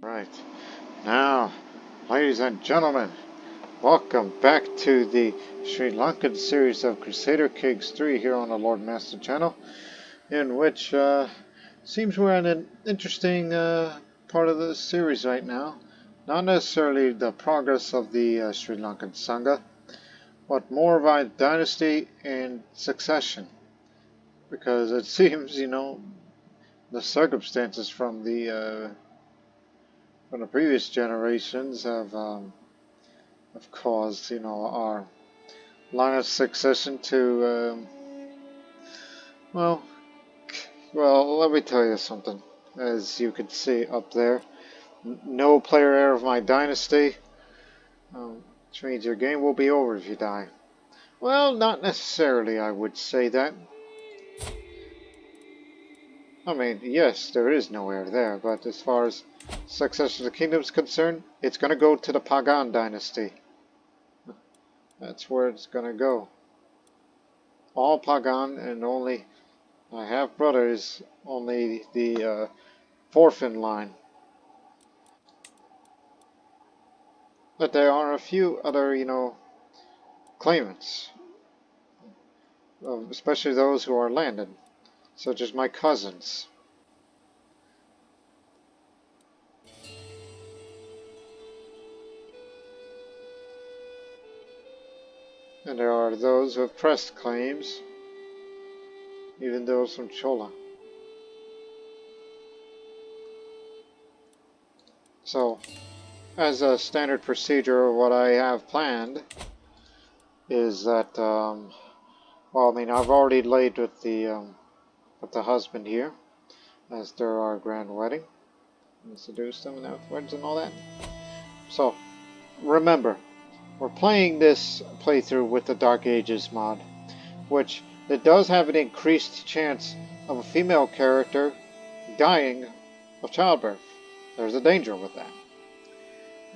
Right. Now, ladies and gentlemen, welcome back to the Sri Lankan series of Crusader Kings 3 here on the Lord Master channel, in which seems we're in an interesting part of the series right now. Not necessarily the progress of the Sri Lankan Sangha, but more of a dynasty and succession. Because it seems, the circumstances from the previous generations have caused, our line of succession to, well, let me tell you something. As you can see up there, no player heir of my dynasty, which means your game will be over if you die. Well, not necessarily, I would say that. I mean, yes, there is no heir there, but as far as succession of the kingdom is concerned, it's going to go to the Pagan dynasty. That's where it's going to go. All Pagan, and only my half-brother is only the fourth in line. But there are a few other, claimants, especially those who are landed, such as my cousins. And there are those who have pressed claims, even those from Chola. So, as a standard procedure, what I have planned is that, well, I mean, I've already laid with the husband here, as they're our grand wedding, and seduced them afterwards and all that. So, remember, we're playing this playthrough with the Dark Ages mod, which it does have an increased chance of a female character dying of childbirth. There's a danger with that.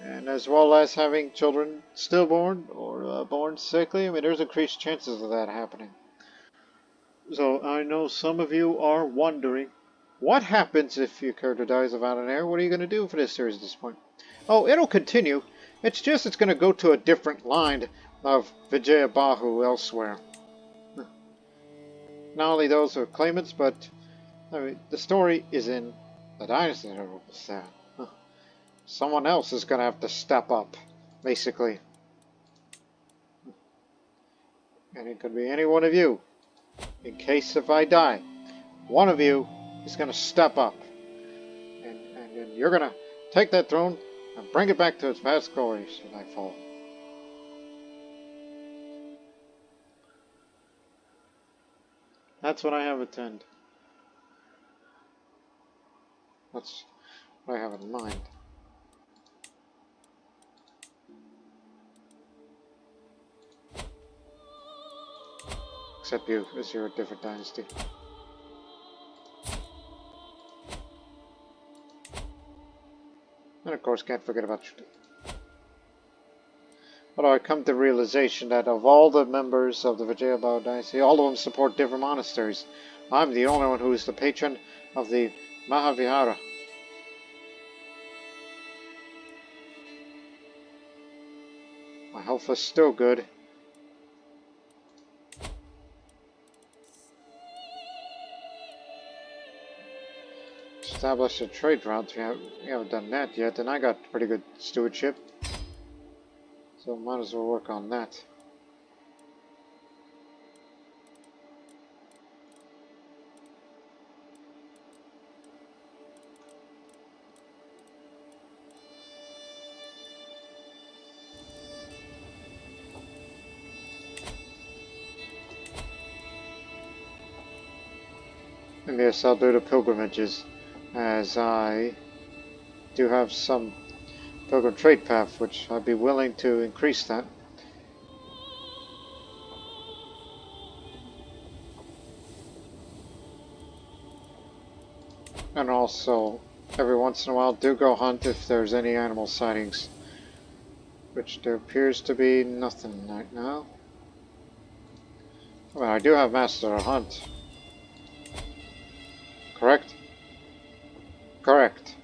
And as well as having children stillborn or born sickly, I mean, there's increased chances of that happening. So I know some of you are wondering, what happens if your character dies without an heir? What are you going to do for this series at this point? Oh, it'll continue. It's just it's going to go to a different line of Vijayabahu elsewhere. Not only those are claimants, but I mean, the story is in the dynasty. Someone else is going to have to step up, basically. And it could be any one of you. In case if I die, one of you is going to step up. And you're going to take that throne and bring it back to its past glory should I fall. That's what I have intended. That's what I have in mind. Except you, as you're a different dynasty. And of course, can't forget about you. But I come to the realization that of all the members of the Vijayabhava dynasty, all of them support different monasteries. I'm the only one who is the patron of the Mahavihara. My health is still good. Establish a trade route. We haven't done that yet, and I got pretty good stewardship. So might as well work on that. And yes, I'll do the pilgrimages, as I do have some pilgrim trade path, which I'd be willing to increase that. And also, every once in a while, do go hunt if there's any animal sightings, which there appears to be nothing right now. Well, I do have Master Hunt. Correct? Correct.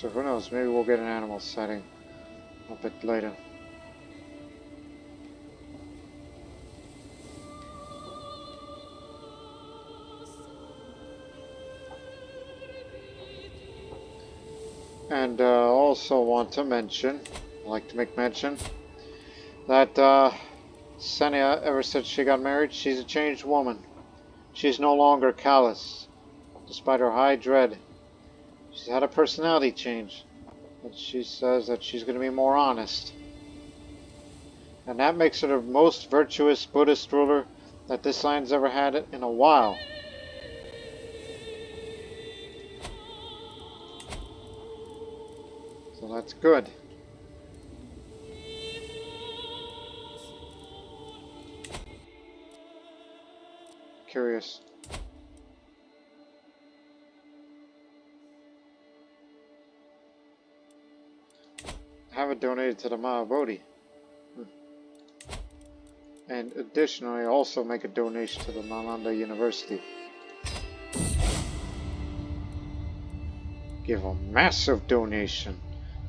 So who knows, maybe we'll get an animal sighting a bit later. And also want to mention, I'd like to make mention, that Seneya, ever since she got married, she's a changed woman. She's no longer callous, despite her high dread. She's had a personality change, and she says that she's going to be more honest. And that makes her the most virtuous Buddhist ruler that this land's ever had in a while. So that's good. Curious. Have it donated to the Mahabodhi. And additionally, also make a donation to the Nalanda University. Give a massive donation.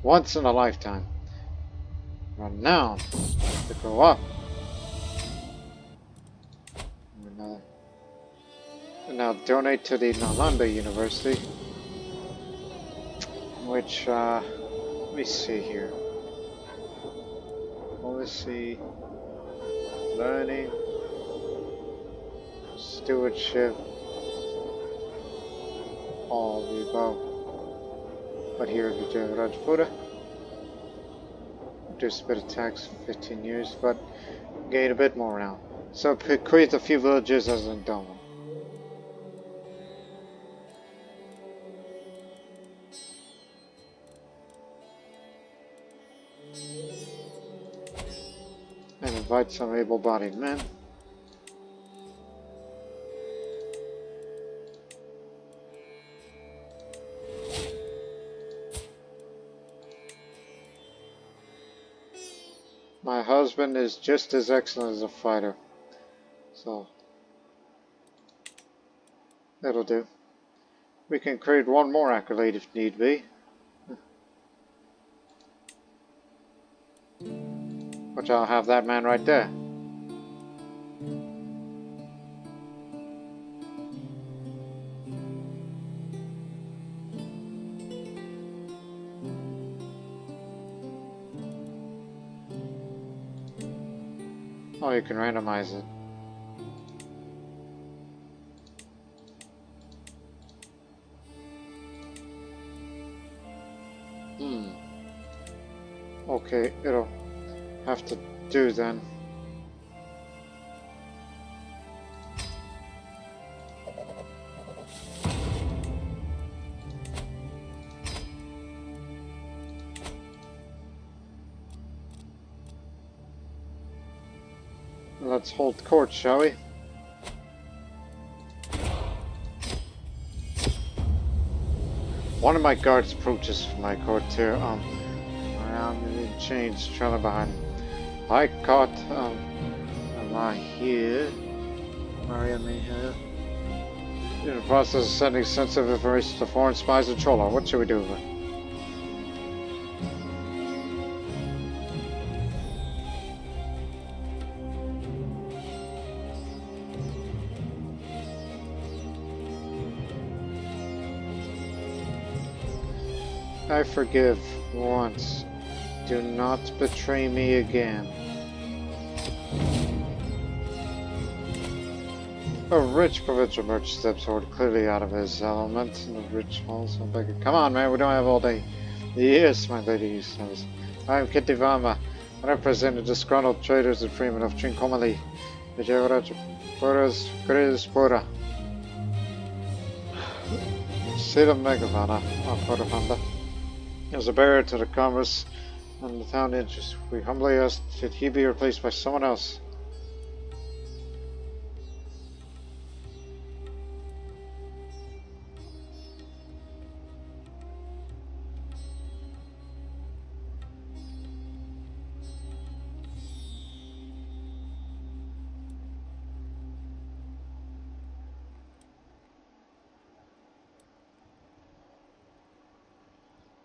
Once in a lifetime. Renown to go up. And now donate to the Nalanda University. Which, let me see here. Policy, learning, stewardship, all of the above. But here is the Rajpura. Reduce a bit of tax for 15 years, but gain a bit more now. So create a few villages as an endowment. And invite some able-bodied men. My husband is just as excellent as a fighter, so that'll do. We can create one more accolade if need be. Which I'll have that man right there. Oh, you can randomize it. Okay, it'll have to do then. Let's hold court, shall we? One of my guards approaches my courtier. I'm in chains, trailing behind him. I caught, am I here? Maria me here. In the process of sending sensitive information to foreign spies and Chola. What should we do with it? I forgive once. Do not betray me again. A rich provincial merchant steps forward, clearly out of his element. And the rich falls on beggar. Come on, man, we don't have all day. Yes, my lady, he says. I am Kitivama. I represent the disgruntled traders and freemen of Trincomalee. Puras Grispura. Seat of Megavana, Portafanda. As a barrier to the commerce and the town interest, we humbly ask that he be replaced by someone else.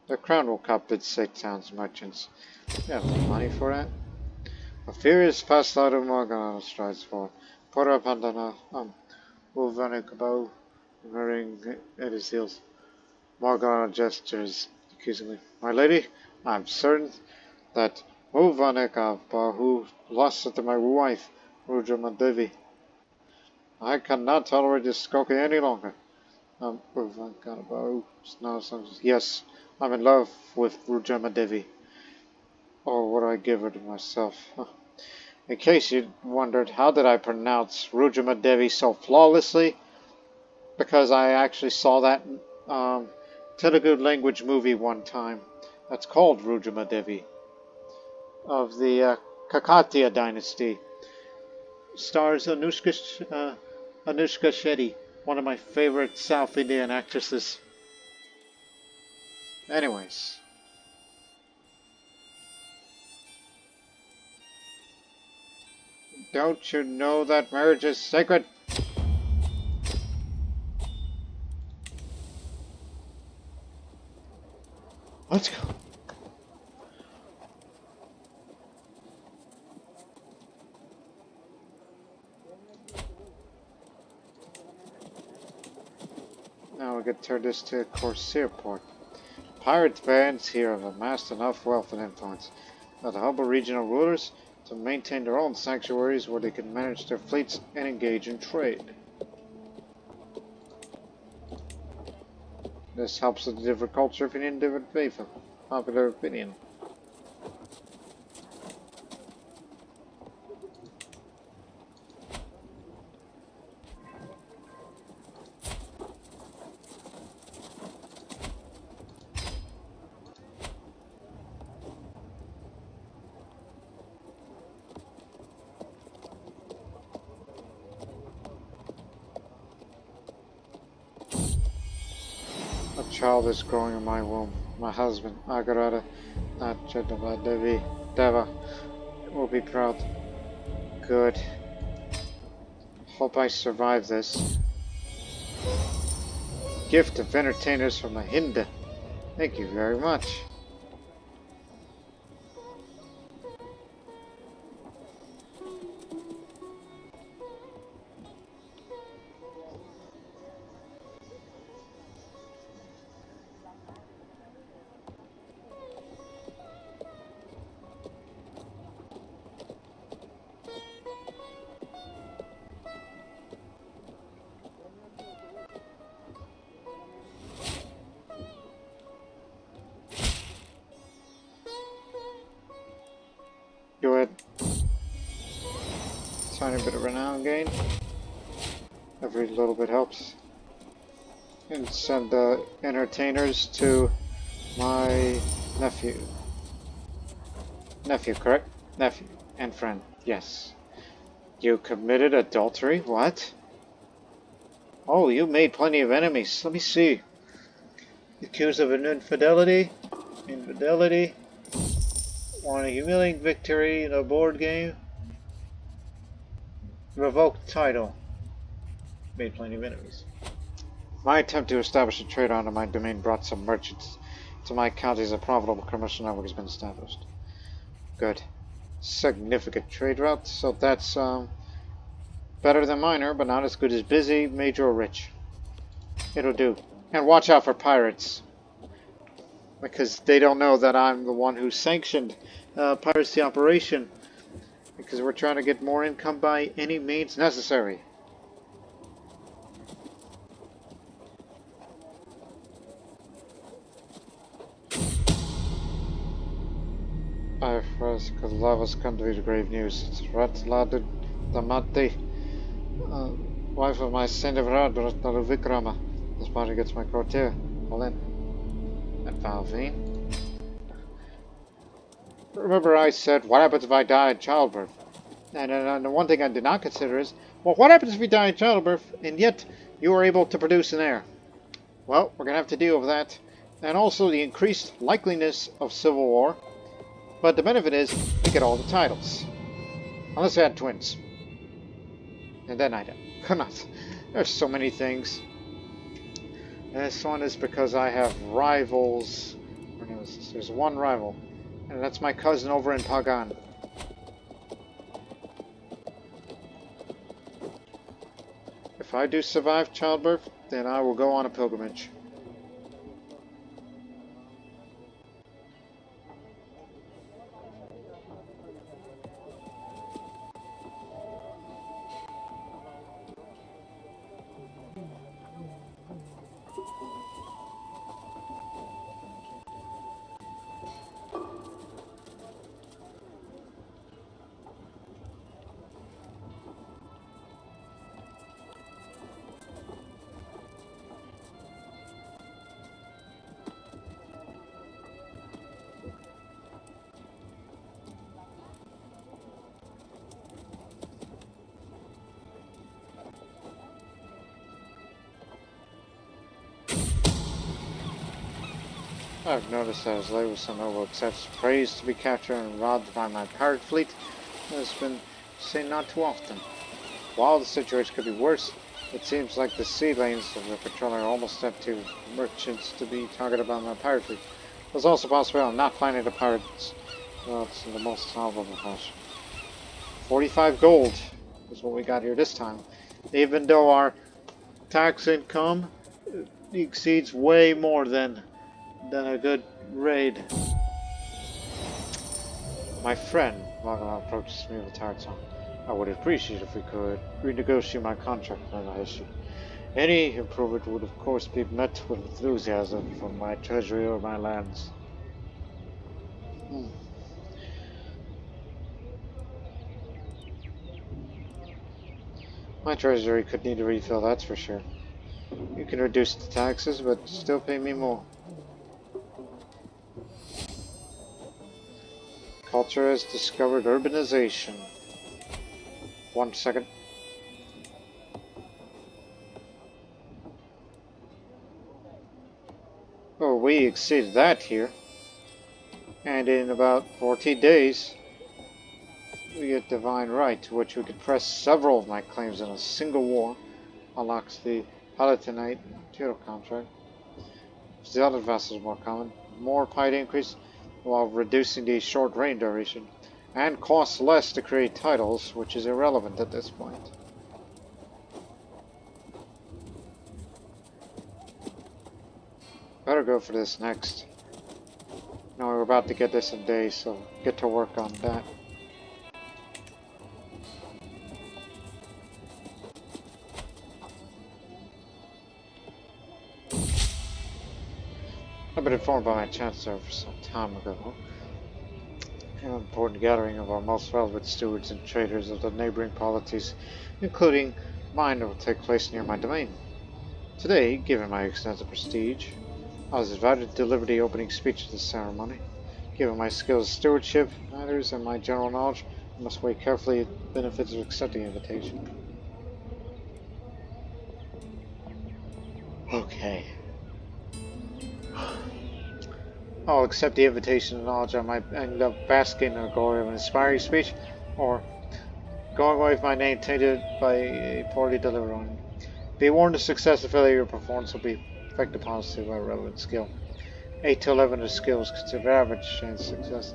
The crown will compensate 6 towns merchants. You have the money for that? A furious past out of Morgana strides forward. Porter Pandana, Wolvanikabo, wearing at his heels. Morgana gestures accusingly. My lady, I'm certain that Wolvanikabo, who lost to my wife, Rujamadevi. I cannot tolerate this skulking any longer. Yes, I'm in love with Rujamadevi. Or would I give her to myself? In case you wondered, how did I pronounce Rujamadevi so flawlessly? Because I actually saw that Telugu language movie one time. That's called Rujamadevi. Of the Kakatiya dynasty. Stars Anushka Shetty, one of my favorite South Indian actresses. Anyways. Don't you know that marriage is sacred? Let's go. Now we can turn this to a Courtier port. Pirate bands here have amassed enough wealth and influence that the humble regional rulers to maintain their own sanctuaries where they can manage their fleets and engage in trade. This helps with the different culture opinion, different faith, popular opinion. A child is growing in my womb. My husband, Agarada, Devi, Deva, will be proud. Good. Hope I survive this. Gift of entertainers from Mahinda. Thank you very much. Go ahead. Tiny bit of renown gain. Every little bit helps. And send the entertainers to my nephew. Nephew, correct? Nephew and friend, yes. You committed adultery? What? Oh, you made plenty of enemies. Let me see. Accused of an infidelity. Won a humiliating victory in a board game. Revoked title. Made plenty of enemies. My attempt to establish a trade onto my domain brought some merchants to my counties. A profitable commercial network has been established. Good. Significant trade route, so that's better than minor, but not as good as busy, major, or rich. It'll do. And watch out for pirates. Because they don't know that I'm the one who sanctioned piracy operation. Because we're trying to get more income by any means necessary. I first because love has come to be the grave news. It's Ratladu Damati, wife of my saint of Radratnalu Vikrama. This body gets my courtier. Well then. And Valvine. Remember I said, what happens if I die in childbirth? And the one thing I did not consider is, well, what happens if you die in childbirth, and yet you are able to produce an heir? Well, we're going to have to deal with that. And also the increased likeliness of civil war. But the benefit is, we get all the titles. Unless I had twins. And then I don't. Not. There's so many things. And this one is because I have rivals. nemesis. There's one rival, and that's my cousin over in Pagan. If I do survive childbirth, then I will go on a pilgrimage. I've noticed that as Lewis and Noble accepts praise to be captured and robbed by my pirate fleet, has been seen not too often. While the situation could be worse, it seems like the sea lanes of the patrol are almost empty merchants to be targeted by my pirate fleet. There's also possible I'm not finding the pirates in the most honorable fashion. 45 gold is what we got here this time. Even though our tax income exceeds way more than a good raid. My friend, Lagana approaches me with a tired song. I would appreciate if we could renegotiate my contract when I issue. Any improvement would of course be met with enthusiasm from my treasury or my lands. My treasury could need a refill, that's for sure. You can reduce the taxes, but still pay me more. Culture has discovered urbanization. 1 second. Oh, we exceeded that here. And in about 14 days, we get Divine Right, to which we could press several of my claims in a single war. Unlocks the Palatinate title contract. The other vassals more common. More piety increase while reducing the short reign duration. And costs less to create titles, which is irrelevant at this point. Better go for this next. No, we're about to get this in days, so get to work on that. I've been informed by my chancellor for some time ago. An important gathering of our most relevant stewards and traders of the neighboring polities, including mine, will take place near my domain. Today, given my extensive prestige, I was invited to deliver the opening speech of the ceremony. Given my skills in stewardship matters and my general knowledge, I must weigh carefully the benefits of accepting the invitation. Okay. I'll accept the invitation and knowledge I might end up basking in the glory of an inspiring speech, or going away with my name tainted by a poorly delivered one. Be warned, the success or failure of your performance will be affected positively by relevant skill. 8 to 11 of skill is considered average chance of success.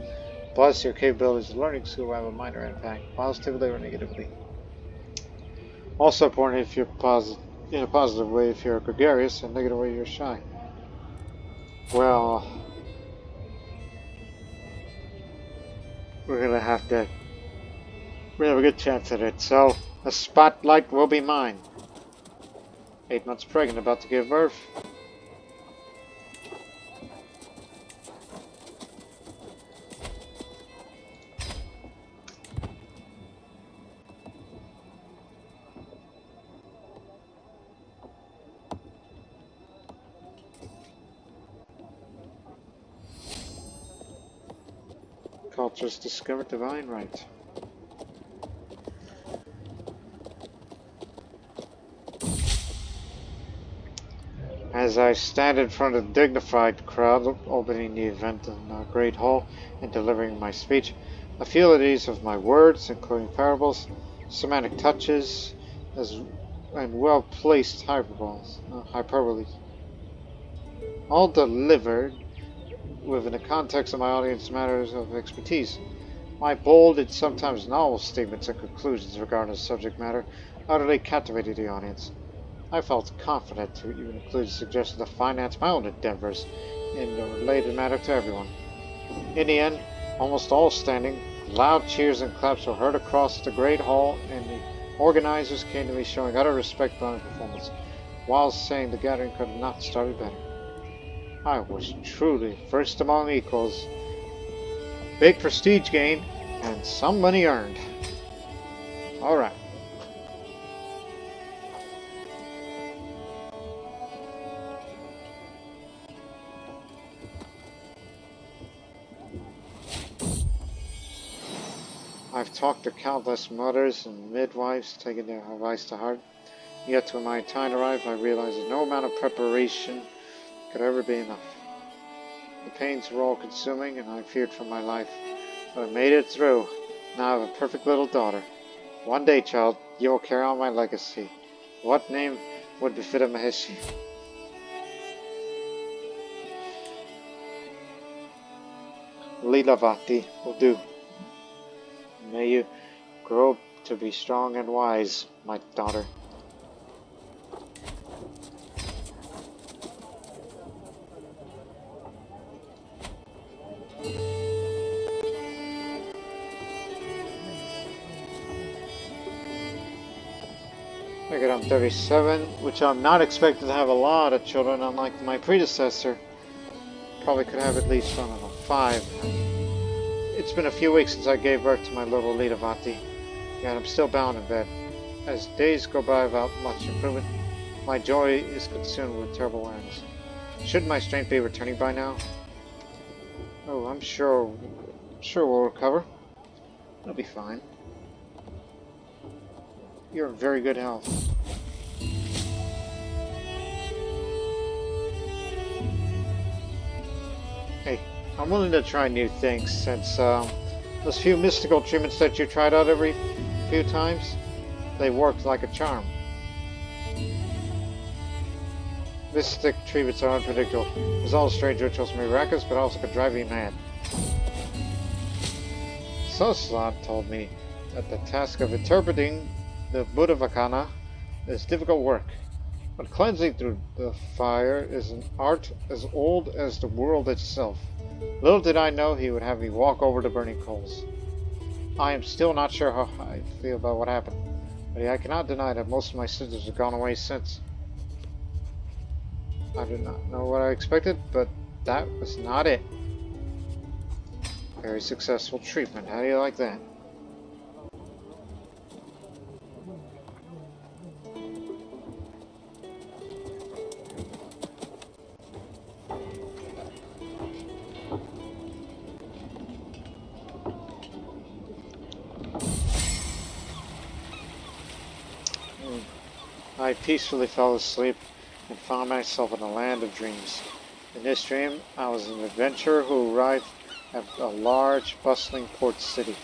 Plus, your capabilities of learning skill will have a minor impact, positively or negatively. Also important if you're in a positive way if you're gregarious, and negative way if you're shy. Well, we're gonna have a good chance at it, so the spotlight will be mine. 8 months pregnant, about to give birth. Cultures discovered divine right. As I stand in front of a dignified crowd opening the event in the Great Hall and delivering my speech, I feel at ease with my words, including parables, semantic touches, and well-placed hyperboles. All delivered within the context of my audience matters of expertise. My bold and sometimes novel statements and conclusions regarding the subject matter utterly captivated the audience. I felt confident to even include suggestions to finance my own endeavors in the related matter to everyone. In the end, almost all standing, loud cheers and claps were heard across the great hall, and the organizers came to me showing utter respect for my performance, while saying the gathering could have not started better. I was truly first among equals. Big prestige gained, and some money earned. Alright. I've talked to countless mothers and midwives, taking their advice to heart. Yet when my time arrived, I realized that no amount of preparation could ever be enough. The pains were all consuming, and I feared for my life. But I made it through. Now I have a perfect little daughter. One day, child, you will carry on my legacy. What name would befit a Maheshi? Lilavati will do. May you grow to be strong and wise, my daughter. I get I'm 37, which I'm not expected to have a lot of children, unlike my predecessor. Probably could have at least, I don't know, 5. It's been a few weeks since I gave birth to my little Lilavati, yet I'm still bound in bed. As days go by without much improvement, my joy is consumed with terrible awareness. Shouldn't my strength be returning by now? Oh, I'm sure we'll recover. It'll be fine. You're in very good health. Hey, I'm willing to try new things since those few mystical treatments that you tried out every few times, they worked like a charm. Mystic treatments are unpredictable. As all strange rituals miraculous, but also could drive you mad. Soslan told me that the task of interpreting the Buddha Vakana is difficult work, but cleansing through the fire is an art as old as the world itself. Little did I know he would have me walk over the burning coals. I am still not sure how I feel about what happened, but I cannot deny that most of my symptoms have gone away since. I did not know what I expected, but that was not it. Very successful treatment. How do you like that? I peacefully fell asleep and found myself in a land of dreams. In this dream, I was an adventurer who arrived at a large, bustling port city,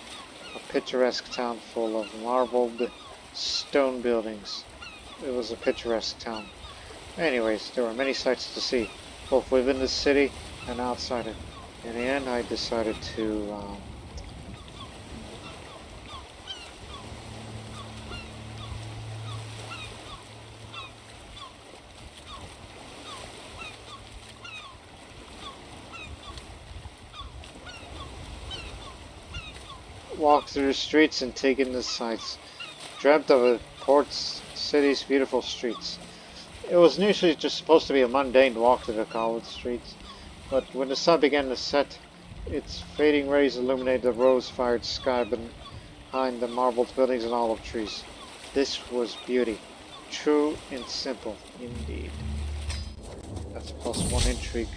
a picturesque town full of marbled stone buildings. It was a picturesque town. Anyways, there were many sights to see, both within the city and outside it. In the end, I decided to walk through the streets and take in the sights. Dreamt of a port city's beautiful streets. It was initially just supposed to be a mundane walk through the cobbled streets, but when the sun began to set, its fading rays illuminated the rose-fired sky behind the marbled buildings and olive trees. This was beauty, true and simple indeed. That's +1 intrigue.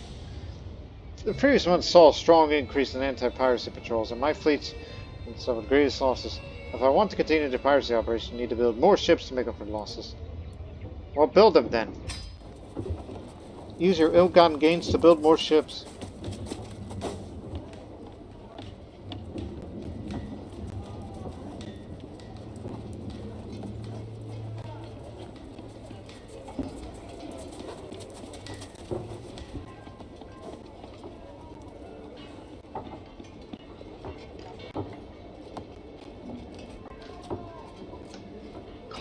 The previous month saw a strong increase in anti-piracy patrols, and my fleets suffered greatest losses. If I want to continue the piracy operation, I need to build more ships to make up for the losses. Well, build them then. Use your ill-gotten gains to build more ships.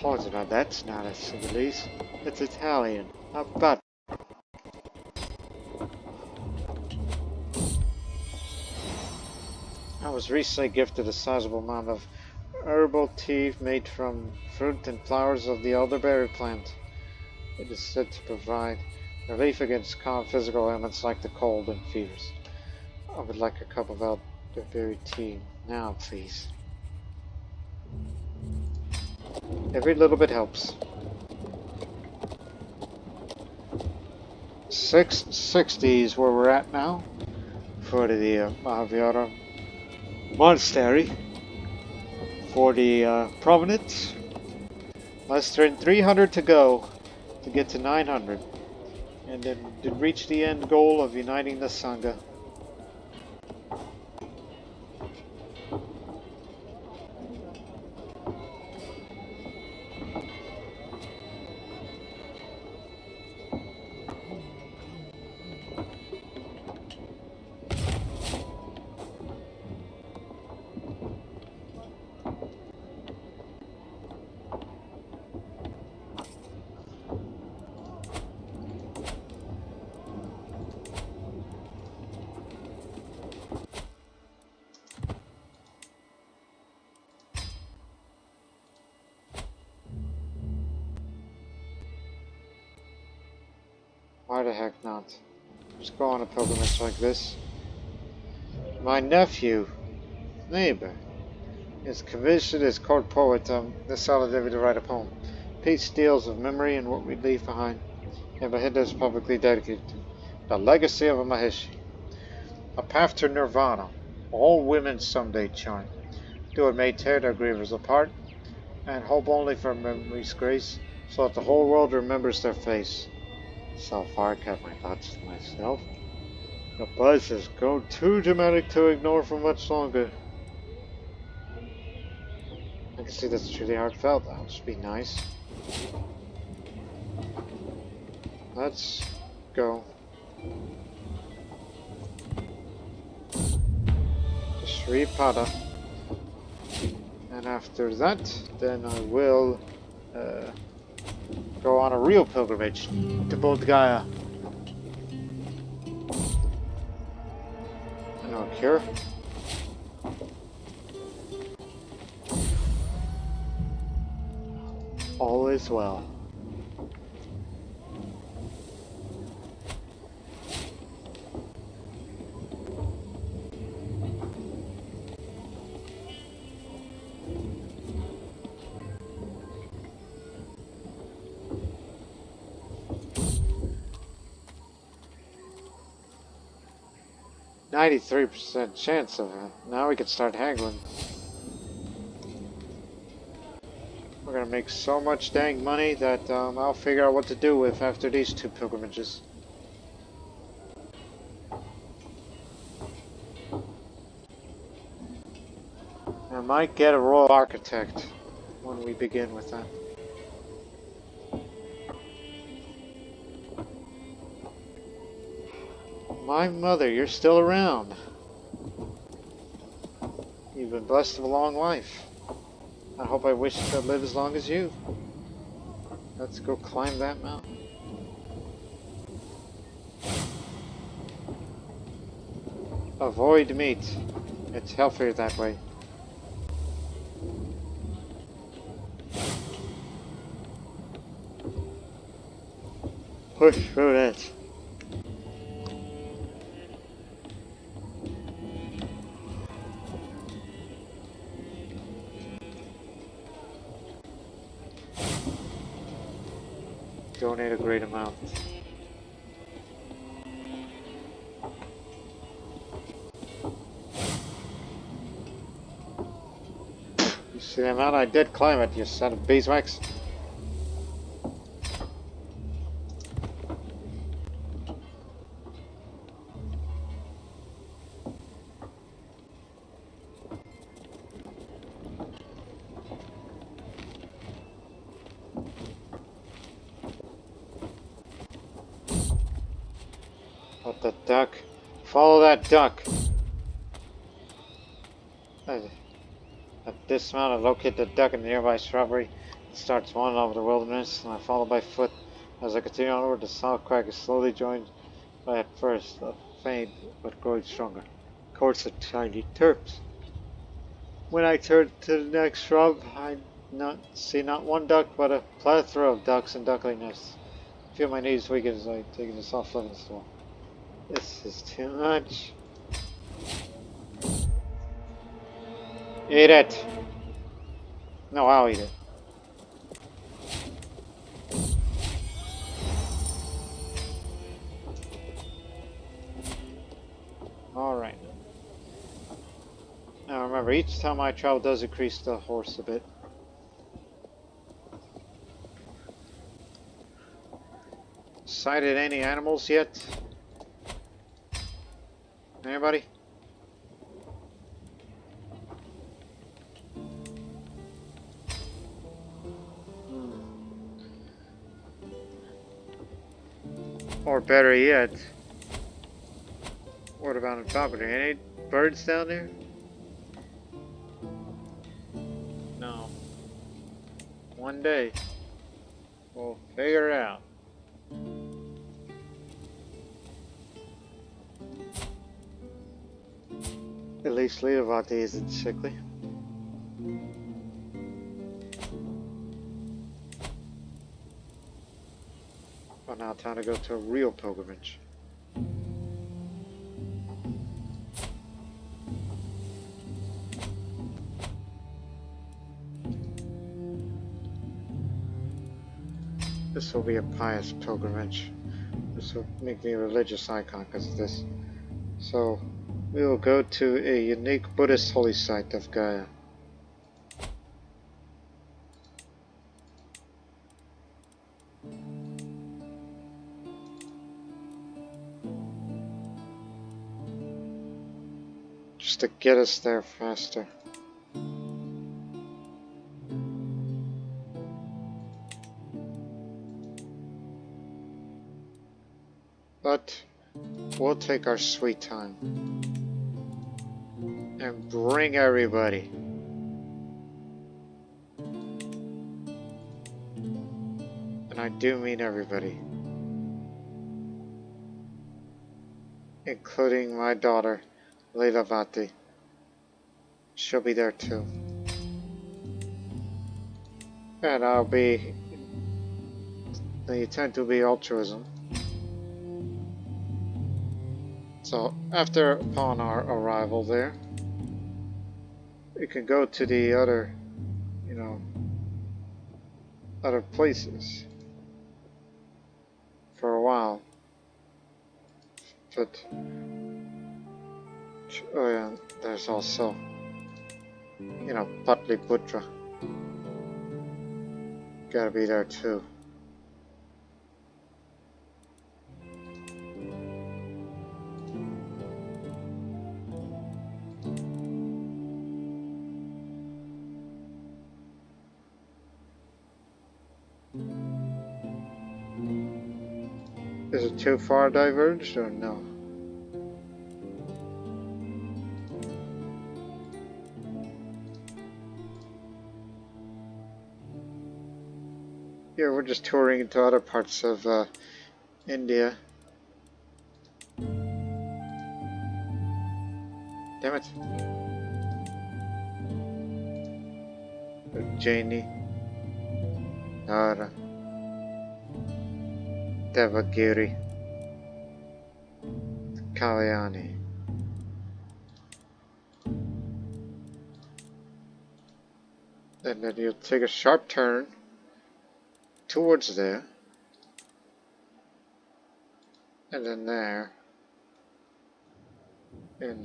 Cosmo, that's not a Senegalese. It's Italian. But I was recently gifted a sizable amount of herbal tea made from fruit and flowers of the elderberry plant. It is said to provide relief against common physical ailments like the cold and fevers. I would like a cup of elderberry tea now, please. Every little bit helps. 660 is where we're at now for the Mahavira Monastery. For the Provenance, less than 300 to go to get to 900, and then to reach the end goal of uniting the Sangha. Why the heck not? Just go on a pilgrimage like this. My nephew, neighbor, is commissioned as court poet on this holiday to write a poem. Piece deals of memory and what we leave behind, and Bahida is publicly dedicated to the legacy of a Maheshi. A path to nirvana, all women someday chime. Do it may tear their grievers apart, and hope only for memory's grace, so that the whole world remembers their face. So far, I kept my thoughts to myself. The buzz has grown too dramatic to ignore for much longer. I can see that's truly heartfelt. That'll just be nice. Let's go. Sripada. And after that, then I will go on a real pilgrimage to Bodh Gaya. No cure. All is well. %93 chance of it. Now we can start haggling. We're gonna make so much dang money that I'll figure out what to do with after these 2 pilgrimages. I might get a royal architect when we begin with that. My mother, you're still around. You've been blessed with a long life. I hope I wish to live as long as you. Let's go climb that mountain. Avoid meat. It's healthier that way. Push through that. Donate a great amount. You see the amount I did climb it, you son of beeswax. But the duck. Follow that duck. At this mountain, locate the duck in the nearby shrubbery. Starts one over the wilderness, and I follow by foot. As I continue onward, the south crack is slowly joined by at first a faint but growing stronger chorus of tiny terps. When I turn to the next shrub, I see not one duck, but a plethora of ducks and duckling nests. I feel my knees weaken as I take the soft living stool. This is too much. Eat it! No, I'll eat it. Alright. Now remember, each time I travel does increase the horse a bit. Sighted any animals yet? Anybody? Or better yet, what about on top of there? Any birds down there? No. One day, we'll figure it out. At least Leovate isn't sickly. Well, now time to go to a real pilgrimage. This will be a pious pilgrimage. This will make me a religious icon because of this. So, we will go to a unique Buddhist holy site of Gaia. Just to get us there faster. But we'll take our sweet time and bring everybody. And I do mean everybody, including my daughter, Leelavati. She'll be there too. And I'll be, the intent will be altruism. So upon our arrival there, we can go to the other, other places for a while. But, oh yeah, there's also, Patliputra. Gotta be there too. Is it too far diverged or no? Yeah, we're just touring into other parts of India. Damn it. Ujjaini, Nara, Devagiri, Kalyani. And then you'll take a sharp turn towards there, and then there, in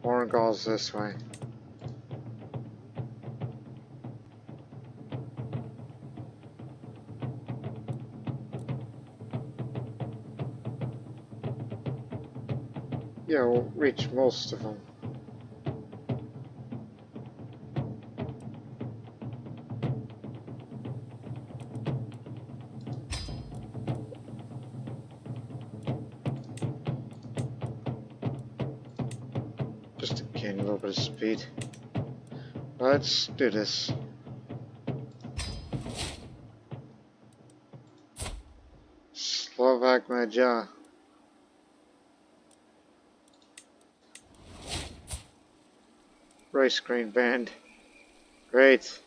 Warrengal's this way. Yeah, we'll reach most of them. Just to gain a little bit of speed. Let's do this. Slovak Maja. Race screen band. Great.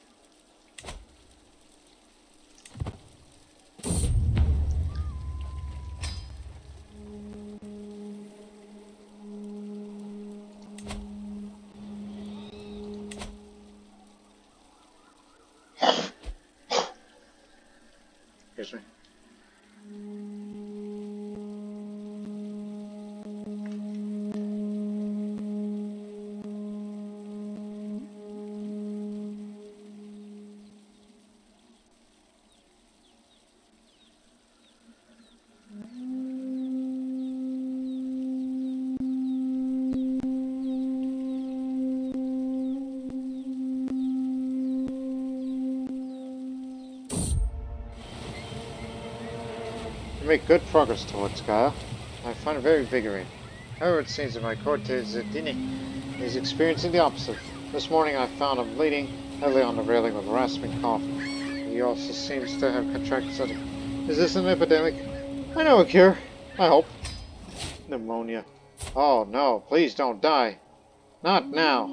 Excuse me. Make good progress towards Gaia. I find it very invigorating. However, it seems that my Courtiers is experiencing the opposite. This morning I found him bleeding heavily on the railing with a rasping cough. He also seems to have contracted something. Is this an epidemic? I know a cure. I hope. Pneumonia. Oh no, please don't die. Not now.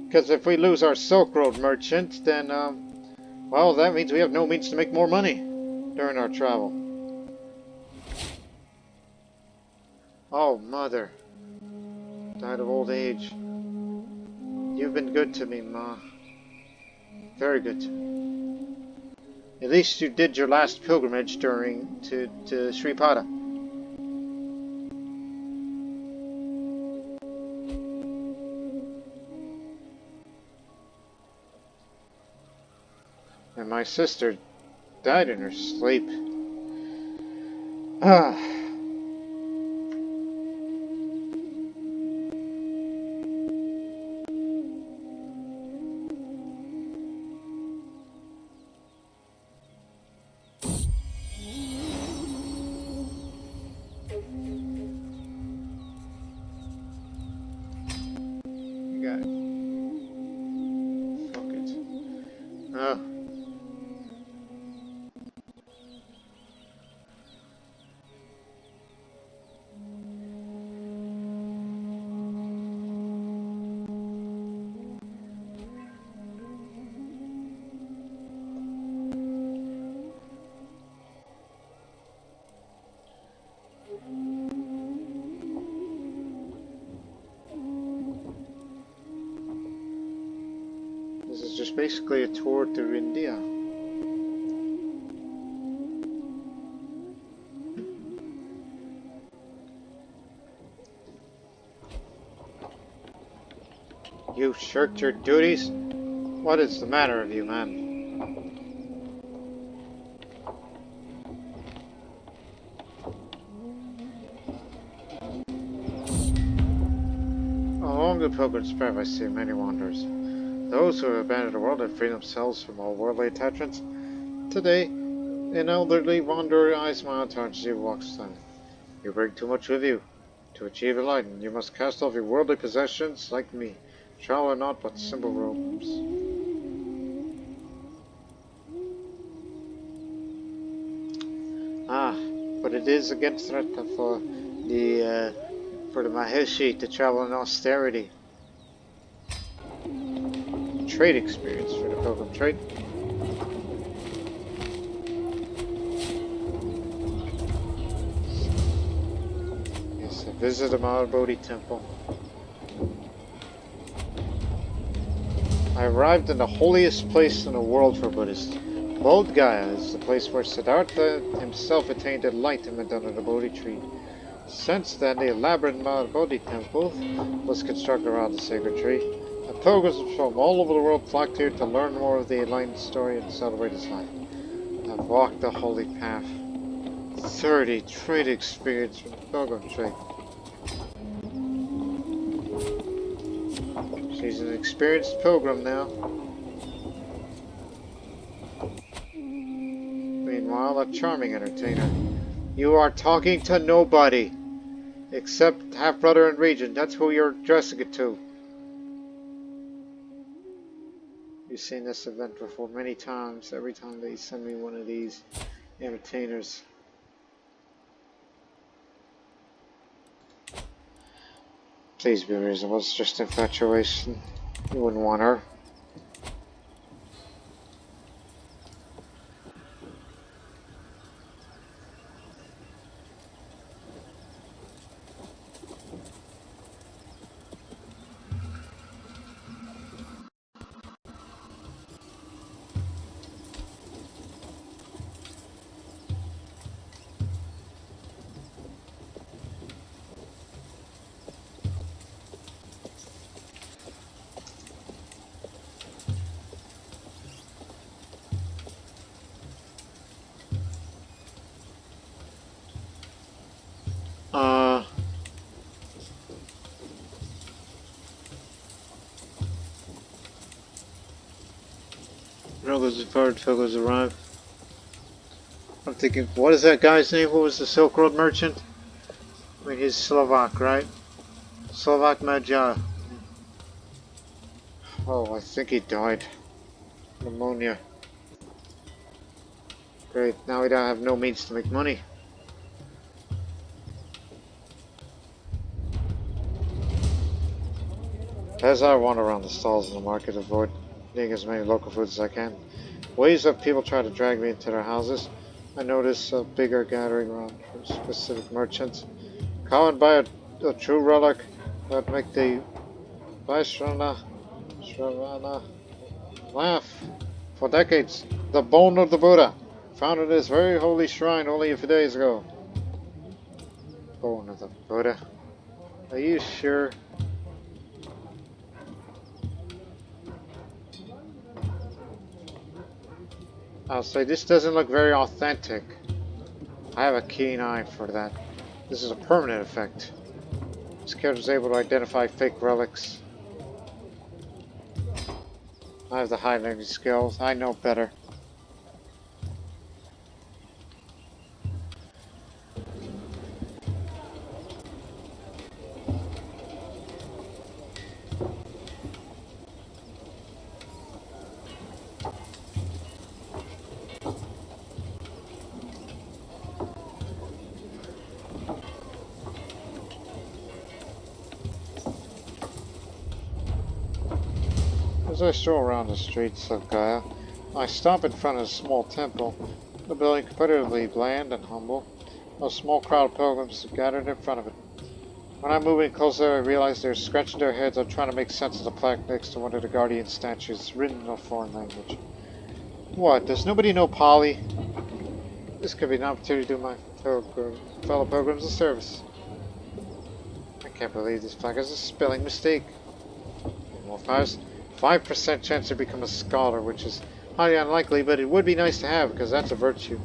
Because if we lose our Silk Road merchant, then, well, that means we have no means to make more money during our travel. Oh, mother. Died of old age. You've been good to me, Ma. Very good to me. At least you did your last pilgrimage to Sripada. And my sister died in her sleep. Ah. Got it. Fuck it. Oh. This is just basically a tour to India. You shirked your duties? What is the matter with you, man? Along the pilgrim's path I see many wanderers. Those who have abandoned the world and freed themselves from all worldly attachments. Today, an elderly wanderer eyes my entourage as he walks down. You bring too much with you. To achieve enlightenment, you must cast off your worldly possessions like me. Travel are not but simple robes. Ah, but it is against threat for the Maheshi to travel in austerity. Trade experience for the pilgrim trade. Yes, a visit the Mount Bodhi temple. I arrived in the holiest place in the world for Buddhists. Bodh Gaya is the place where Siddhartha himself attained enlightenment under the Bodhi tree. Since then, the elaborate Mount Bodhi temple was constructed around the sacred tree. And pilgrims from all over the world flocked here to learn more of the enlightened story and celebrate his life. I've walked the holy path. 30 trade experience from the pilgrim trade. She's an experienced pilgrim now. Meanwhile, a charming entertainer. You are talking to nobody. Except half-brother and regent. That's who you're addressing it to. You've seen this event before many times. Every time they send me one of these entertainers. Please be reasonable. It's just infatuation. You wouldn't want her. Drogo's bird Togo's arrived. I'm thinking, what is that guy's name? Who was the Silk Road merchant? I mean, he's Slovak, right? Slovak Magyar. Oh, I think he died. Pneumonia. Great, now we don't have no means to make money. As I wander around the stalls in the market, avoid eating as many local foods as I can. Waves of people try to drag me into their houses. I notice a bigger gathering around specific merchants. Come and buy a true relic that make the Vaishrana laugh. For decades, the bone of the Buddha, found in this very holy shrine only a few days ago. Bone of the Buddha. Are you sure? I'll say this doesn't look very authentic. I have a keen eye for that. This is a permanent effect. This character is able to identify fake relics. I have the high language skills. I know better. As I stroll around the streets of Gaia, I stop in front of a small temple, the building comparatively bland and humble. A small crowd of pilgrims gathered in front of it. When I'm moving closer, I realize they're scratching their heads and trying to make sense of the plaque next to one of the guardian statues, written in a foreign language. What, does nobody know Pali? This could be an opportunity to do my fellow pilgrims a service. I can't believe this plaque is a spelling mistake. More fires. 5% chance to become a scholar, which is highly unlikely, but it would be nice to have, because that's a virtue.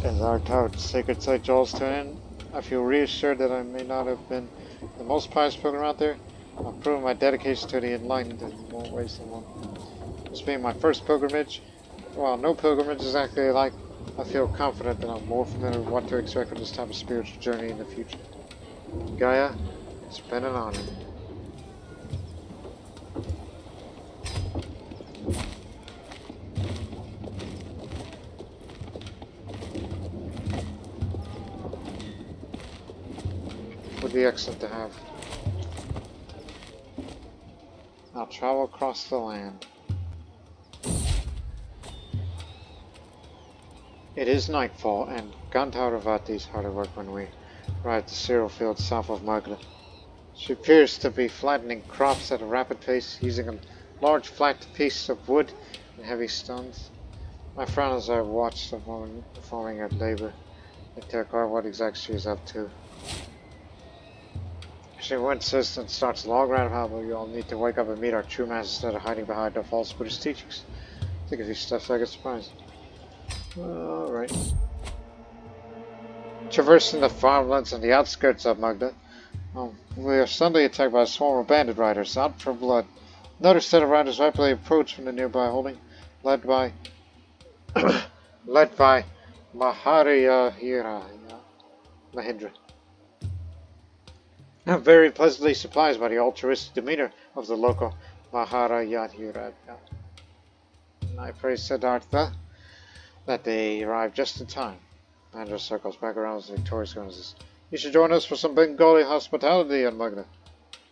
As our tout sacred site draws to an end, I feel reassured that I may not have been the most pious pilgrim out there. I've proven my dedication to the enlightened and won't waste them long. This being my first pilgrimage, while no pilgrimage is exactly alike, I feel confident that I'm more familiar with what to expect from this type of spiritual journey in the future. Gaia, it's been an honor. Would be excellent to have. I'll travel across the land. It is nightfall, and Gantharavati is hard at work when we arrive at the cereal field south of Magda. She appears to be flattening crops at a rapid pace, using a large flat piece of wood and heavy stones. I frown as I watch the woman performing her labor. I tell her what exactly she is up to. She winces and starts a long round of how we all need to wake up and meet our true masters instead of hiding behind our false Buddhist teachings. I think if he stuffs, I get surprised. Alright. Traversing the farmlands on the outskirts of Magda, we are suddenly attacked by a swarm of bandit riders, out for blood. Another set of riders rapidly approach from the nearby holding, led by led by Mahindra. I'm very pleasantly surprised by the altruistic demeanor of the local Maharayahira. I praise Siddhartha that they arrived just in time. Andrew circles back around as victorious and says, "You should join us for some Bengali hospitality on Magna."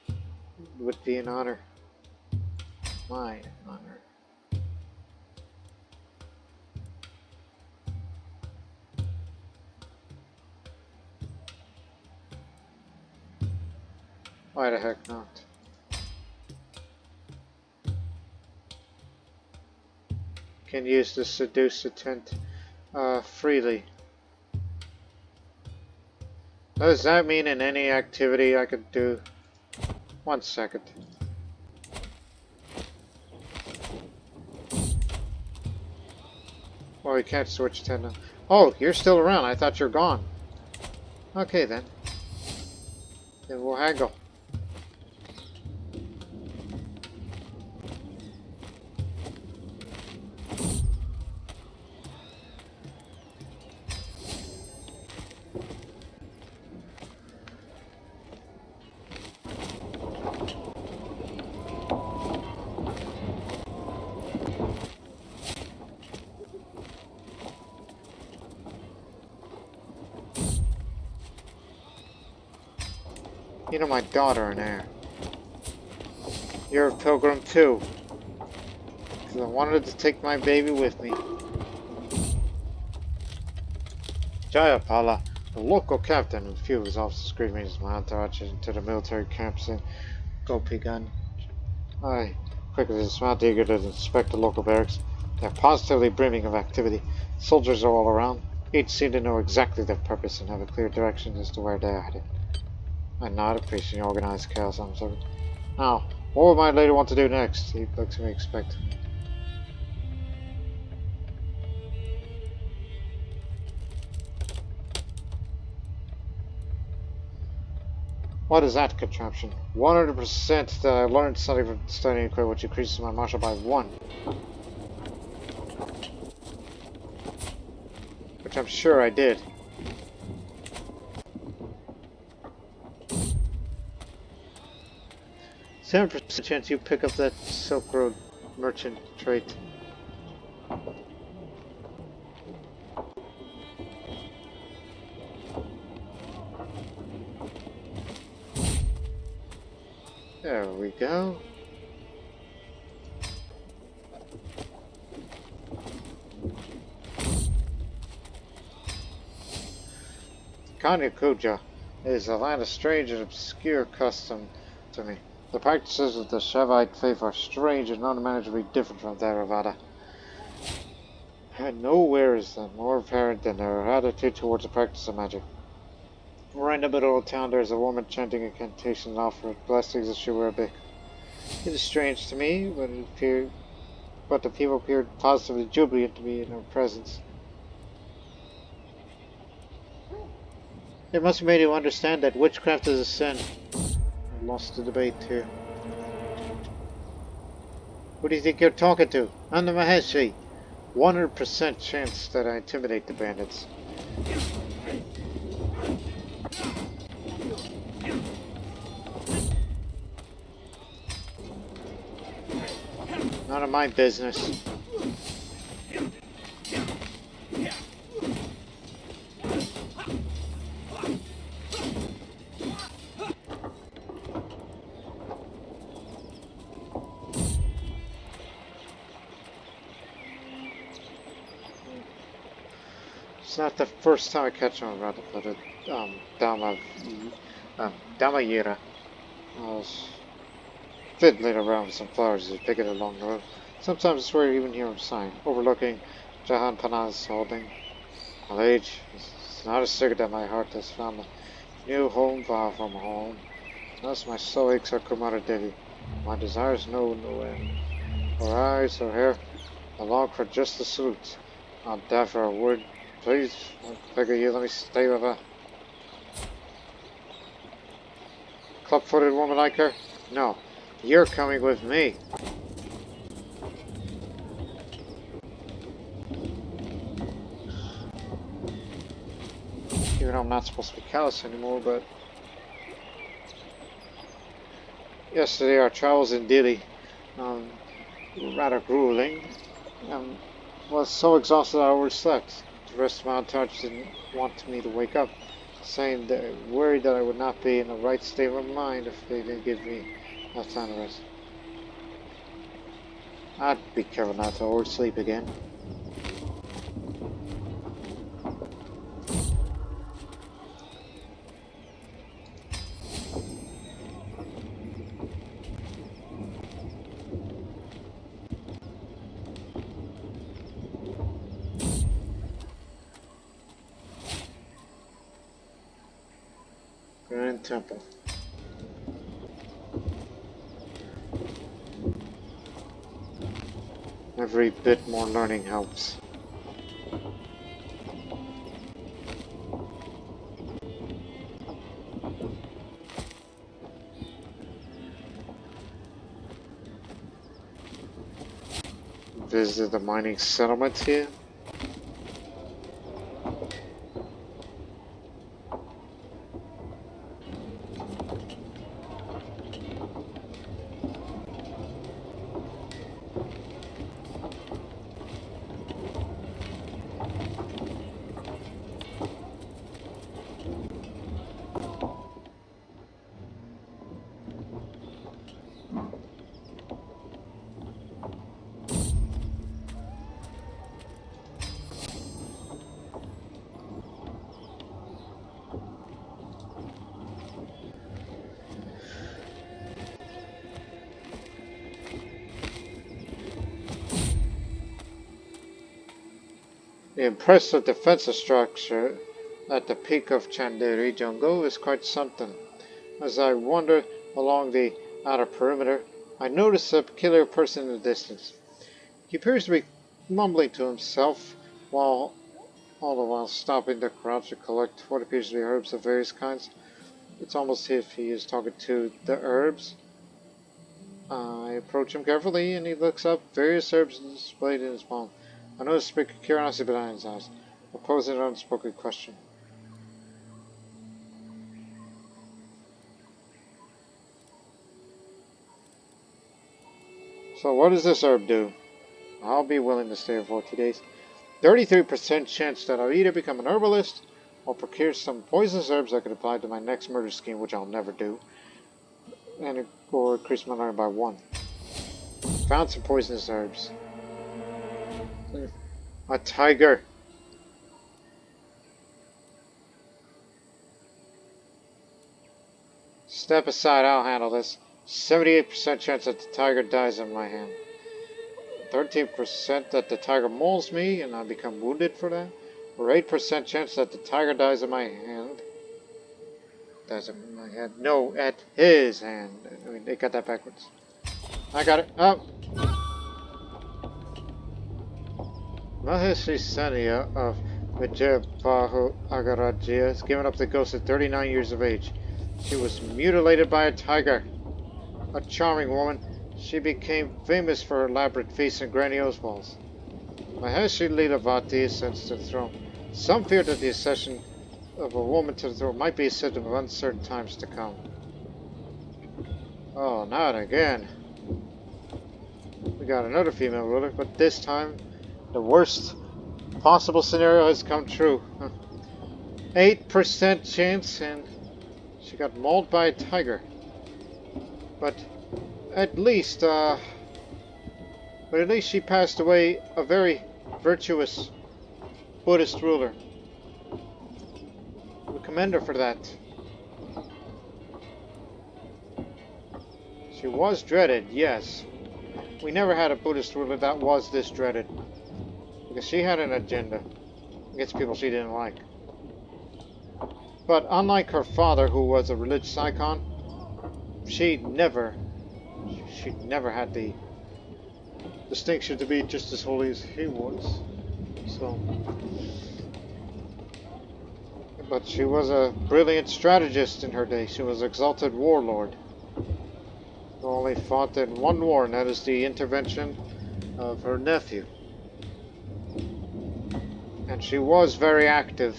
It would be an honor. My honor. Why the heck not? Can use the seduce tent freely. Does that mean in any activity I could do? 1 second. Well, we can't switch tent. Oh, you're still around. I thought you're gone. Okay then. Then we'll haggle. You know my daughter and heir. You're a pilgrim too. Because I wanted to take my baby with me. Jayapala, the local captain, and a few of his officers greet me as my entourage into the military camps in Gopigan. I quickly dismount, eager to inspect the local barracks. They're positively brimming of activity. Soldiers are all around. Each seem to know exactly their purpose and have a clear direction as to where they are headed. I nod, appreciating organized chaos on him. Now, what would my lady want to do next? He looks at me expectantly. What is that contraption? 100% that I learned something from studying equipment, which increases my martial by 1. Which I'm sure I did. "7% chance you pick up that Silk Road merchant trait." There we go. Kanyakuja is a land of strange and obscure custom to me. The practices of the Shavite faith are strange and unimaginably different from Theravada. And nowhere is that more apparent than their attitude towards the practice of magic. Right in the middle of town there is a woman chanting incantations and offering blessings as she were a big. It is strange to me, but the people appeared positively jubilant to me in her presence. It must have made you understand that witchcraft is a sin. I lost the debate here. Who do you think you're talking to? I'm the Maheshi. 100% chance that I intimidate the bandits. None of my business. It's not the first time I catch him around to put it. Damayira. I was fiddling around with some flowers as he picked it along the road. Sometimes I swear I even hear him sighing, overlooking Jahan Panaz's holding. Old age is not a secret that my heart has found a new home far from home. Thus my soul aches for Kumara Devi. My desires know no end. Her eyes, her hair, I long for just the salute. I'll die for a word please. I beg of you, let me stay with a club-footed woman like her. No, you're coming with me. Even though I'm not supposed to be callous anymore, but... Yesterday our travels in Delhi were rather grueling. Was so exhausted I overslept. The rest of my entourage didn't want me to wake up, saying they worried that I would not be in the right state of mind if they didn't give me enough time to rest. I'd be careful not to oversleep again. Grand Temple. Every bit more learning helps. Visit the mining settlement here. The impressive defensive structure at the peak of Chanderi jungle is quite something. As I wander along the outer perimeter, I notice a peculiar person in the distance. He appears to be mumbling to himself, while all the while stopping the crowds to collect what appears to be herbs of various kinds. It's almost as if he is talking to the herbs. I approach him carefully, and he looks up. Various herbs displayed in his palm. I notice a speak of curiosity behind his eyes. I pose an unspoken question. So what does this herb do? I'll be willing to stay here for 40 days. 33% chance that I'll either become an herbalist or procure some poisonous herbs I could apply to my next murder scheme, which I'll never do, or increase my learning by 1. Found some poisonous herbs. A tiger. Step aside, I'll handle this. 78% chance that the tiger dies in my hand. 13% that the tiger mauls me and I become wounded for that. Or 8% chance that the tiger dies in my hand. Dies in my head. No, at his hand. I mean, they got that backwards. I got it. Oh! Maharishi Seneya of Vijayavahu Agarajya has given up the ghost at 39 years of age. She was mutilated by a tiger. A charming woman, she became famous for her elaborate feasts and grandiose balls. Maharishi Leelavati ascends to the throne. Some fear that the accession of a woman to the throne might be a symptom of uncertain times to come. Oh, not again. We got another female ruler, but this time the worst possible scenario has come true. 8% chance, and she got mauled by a tiger. But at least she passed away a very virtuous Buddhist ruler. We commend her for that. She was dreaded, yes. We never had a Buddhist ruler that was this dreaded. Because she had an agenda against people she didn't like. But unlike her father, who was a religious icon, she never had the distinction to be just as holy as he was. So, But she was a brilliant strategist in her day. She was exalted warlord who only fought in one war, and that is the intervention of her nephew. And she was very active.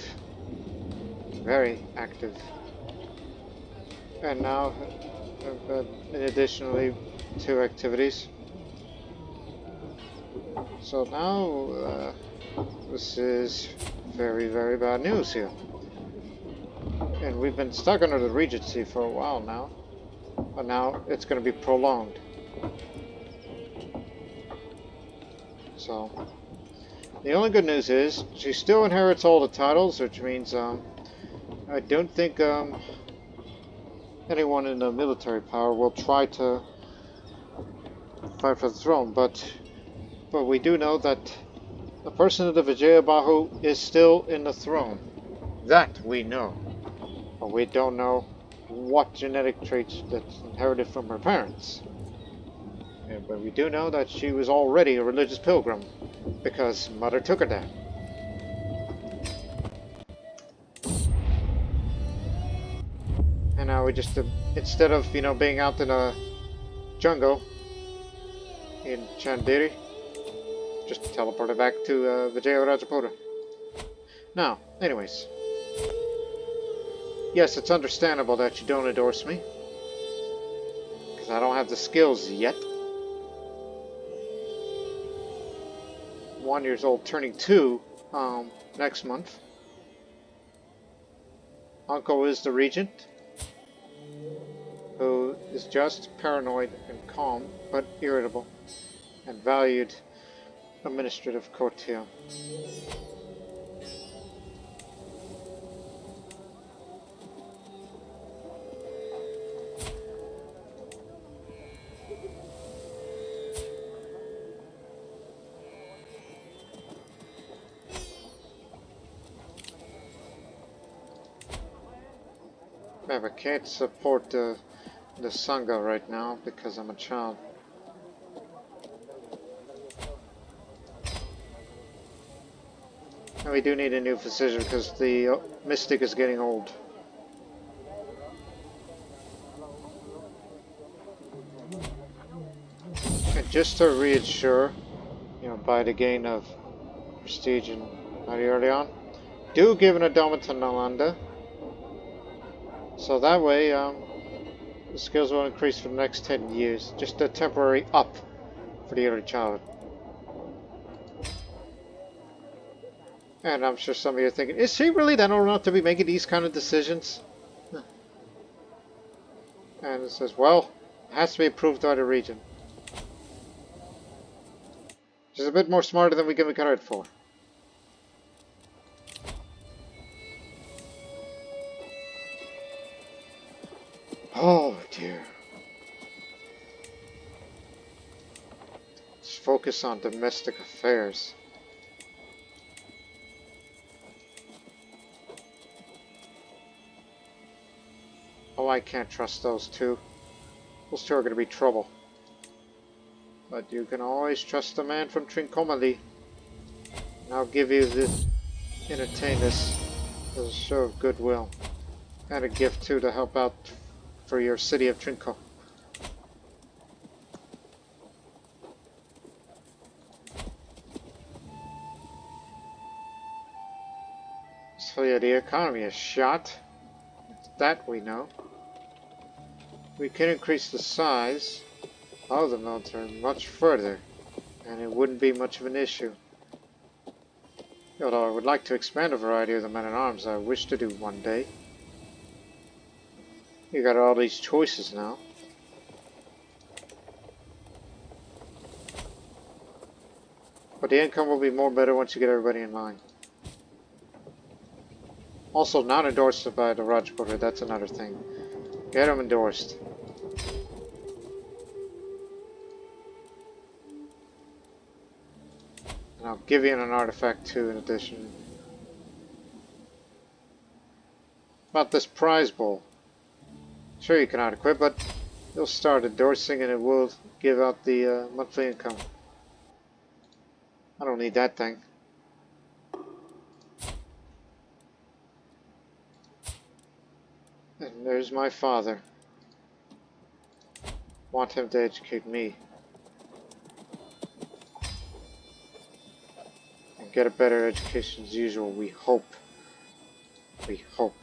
Very active. And now, in additionally, 2 activities. So now, this is very, very bad news here. And we've been stuck under the Regency for a while now. But now it's going to be prolonged. So, the only good news is she still inherits all the titles, which means I don't think anyone in the military power will try to fight for the throne. But we do know that the person of the Vijayabahu is still in the throne. That we know. But we don't know what genetic traits that's inherited from her parents. Yeah, but we do know that she was already a religious pilgrim, because Mother took her there. And now we just, instead of, being out in a jungle in Chandiri, just teleported back to Vijaya Rajapura. Now, anyways. Yes, it's understandable that you don't endorse me, because I don't have the skills yet. 1 year old, turning 2 next month. Uncle is the regent, who is just, paranoid, and calm, but irritable, and valued administrative courtier. I can't support the Sangha right now because I'm a child. And we do need a new physician because the mystic is getting old. And just to reassure, by the gain of prestige and mighty early on, do give an endowment to Nalanda. So that way, the skills will increase for the next 10 years. Just a temporary up for the early childhood. And I'm sure some of you are thinking, is she really that old enough to be making these kind of decisions? And it says, well, it has to be approved by the region. She's a bit more smarter than we give her credit for. Oh dear. Let's focus on domestic affairs. Oh, I can't trust those two. Those two are going to be trouble. But you can always trust a man from Trincomalee. And I'll give you the entertain this as a show of goodwill. And a gift too to help out for your city of Trinco. So yeah, the economy is shot. That we know. We can increase the size of the military much further, and it wouldn't be much of an issue. Although I would like to expand a variety of the men-at-arms I wish to do one day. You got all these choices now. But the income will be more better once you get everybody in line. Also, not endorsed by the Rajapura, that's another thing. Get them endorsed. And I'll give you an artifact too in addition. About this prize bowl. Sure, you cannot equip, but you'll start endorsing and it will give out the monthly income. I don't need that thing. And there's my father. Want him to educate me. And get a better education as usual, we hope. We hope.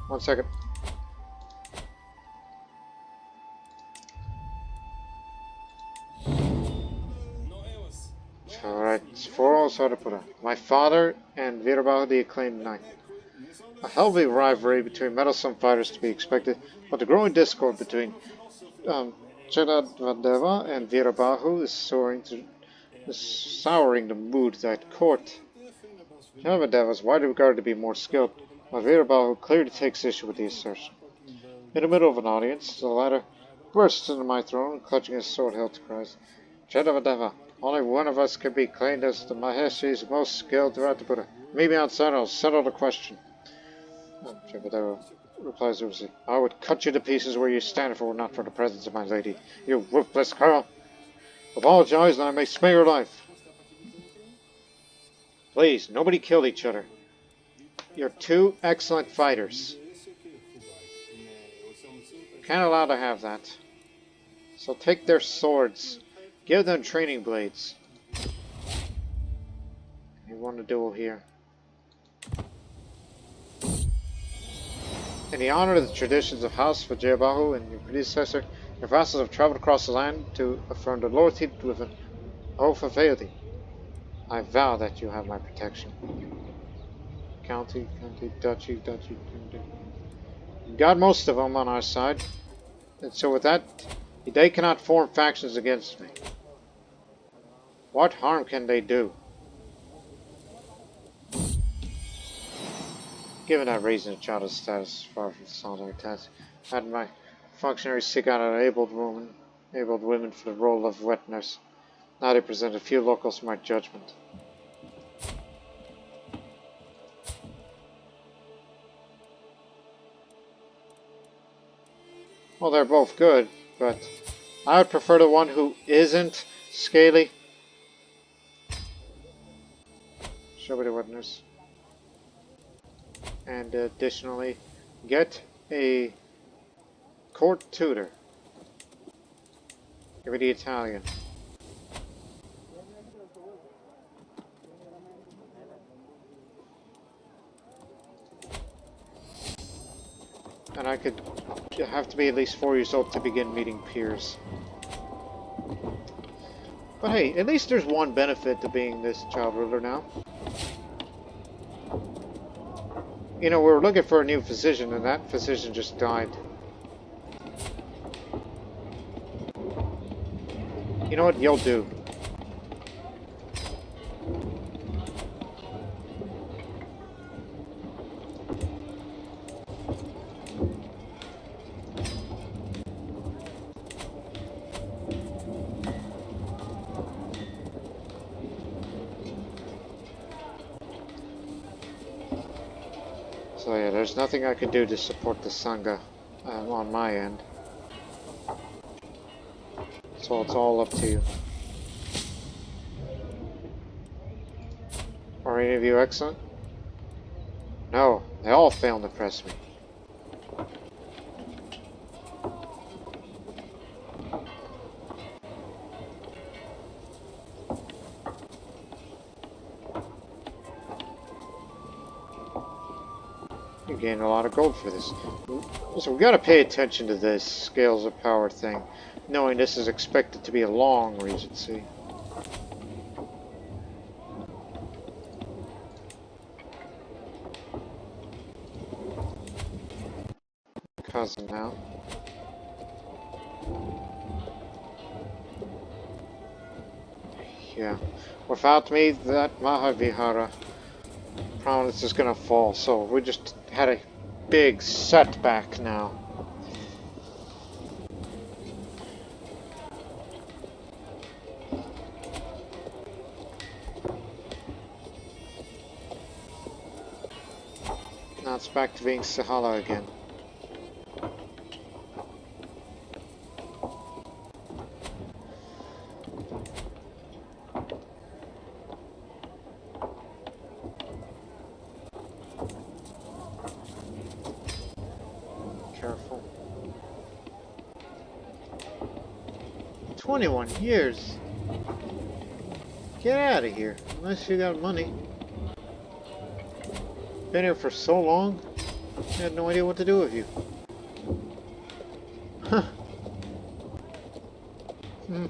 One second. Alright, for all Sarapura. My father and Virabha the acclaimed knight. A healthy rivalry between meddlesome fighters to be expected, but the growing discord between Chedadvadeva and Virabahu is souring the mood at court. Chedadvadeva is widely regarded to be more skilled, while Virabahu clearly takes issue with the assertion. In the middle of an audience, the latter bursts into my throne, clutching his sword held to cries, Chedadvadeva, only one of us can be claimed as the Maheshi's most skilled throughout the Buddha. Meet me outside and I'll settle the question. Chedadvadeva replies nervously, I would cut you to pieces where you stand if it were not for the presence of my lady. You ruthless girl! Apologize and I may spare your life. Please, nobody kill each other. You're two excellent fighters. Can't allow to have that. So take their swords. Give them training blades. You want a duel here. In the honor of the traditions of House Vajayabahu and your predecessor, your vassals have traveled across the land to affirm the loyalty with an oath of fealty. I vow that you have my protection. County, duchy. We got most of them on our side. And so with that, they cannot form factions against me. What harm can they do? Given that raising a child's status far from the solitary task, had my functionaries seek out an able women for the role of wet nurse. Now they present a few local smart judgment. Well, they're both good, but I would prefer the one who isn't scaly. Show me the wet nurse. And additionally, get a court tutor. Give me the Italian. And I could have to be at least 4 years old to begin meeting peers. But hey, at least there's one benefit to being this child ruler now. You know, we were looking for a new physician, and that physician just died. You know what? You'll do. So yeah, there's nothing I can do to support the Sangha on my end. So it's all up to you. Are any of you excellent? No, they all fail to impress me. You gain a lot of gold for this. So we gotta pay attention to this scales of power thing, knowing this is expected to be a long regency. Cousin now. Yeah. Without me, that Mahavihara prominence is gonna fall, so we just had a big setback now. Now it's back to being Sahala again. 21 years. Get out of here, unless you got money. Been here for so long, I had no idea what to do with you. Huh. Hmm.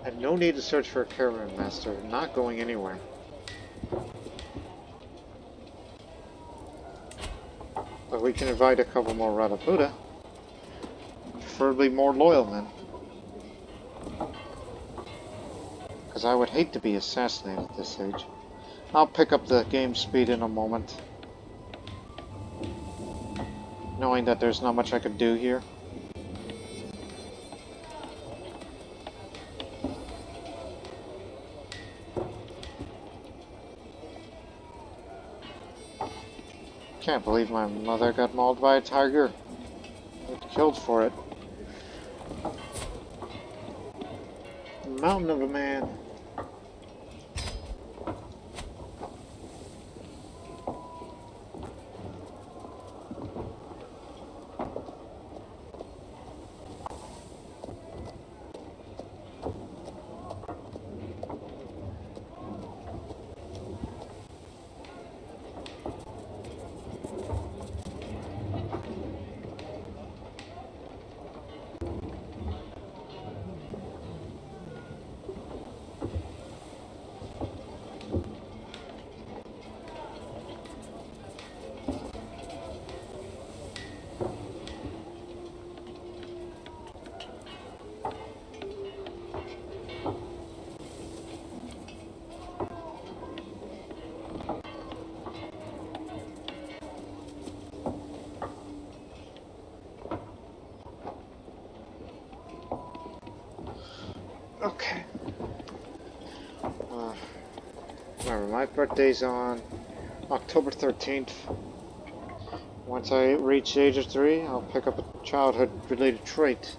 Had no need to search for a caravan master, not going anywhere. But we can invite a couple more Radapuda. Preferably more loyal men. Because I would hate to be assassinated at this age. I'll pick up the game speed in a moment. Knowing that there's not much I could do here. Can't believe my mother got mauled by a tiger. Got killed for it. Mountain of a man. Okay. Remember, my birthday's on October 13th. Once I reach the age of 3, I'll pick up a childhood-related trait.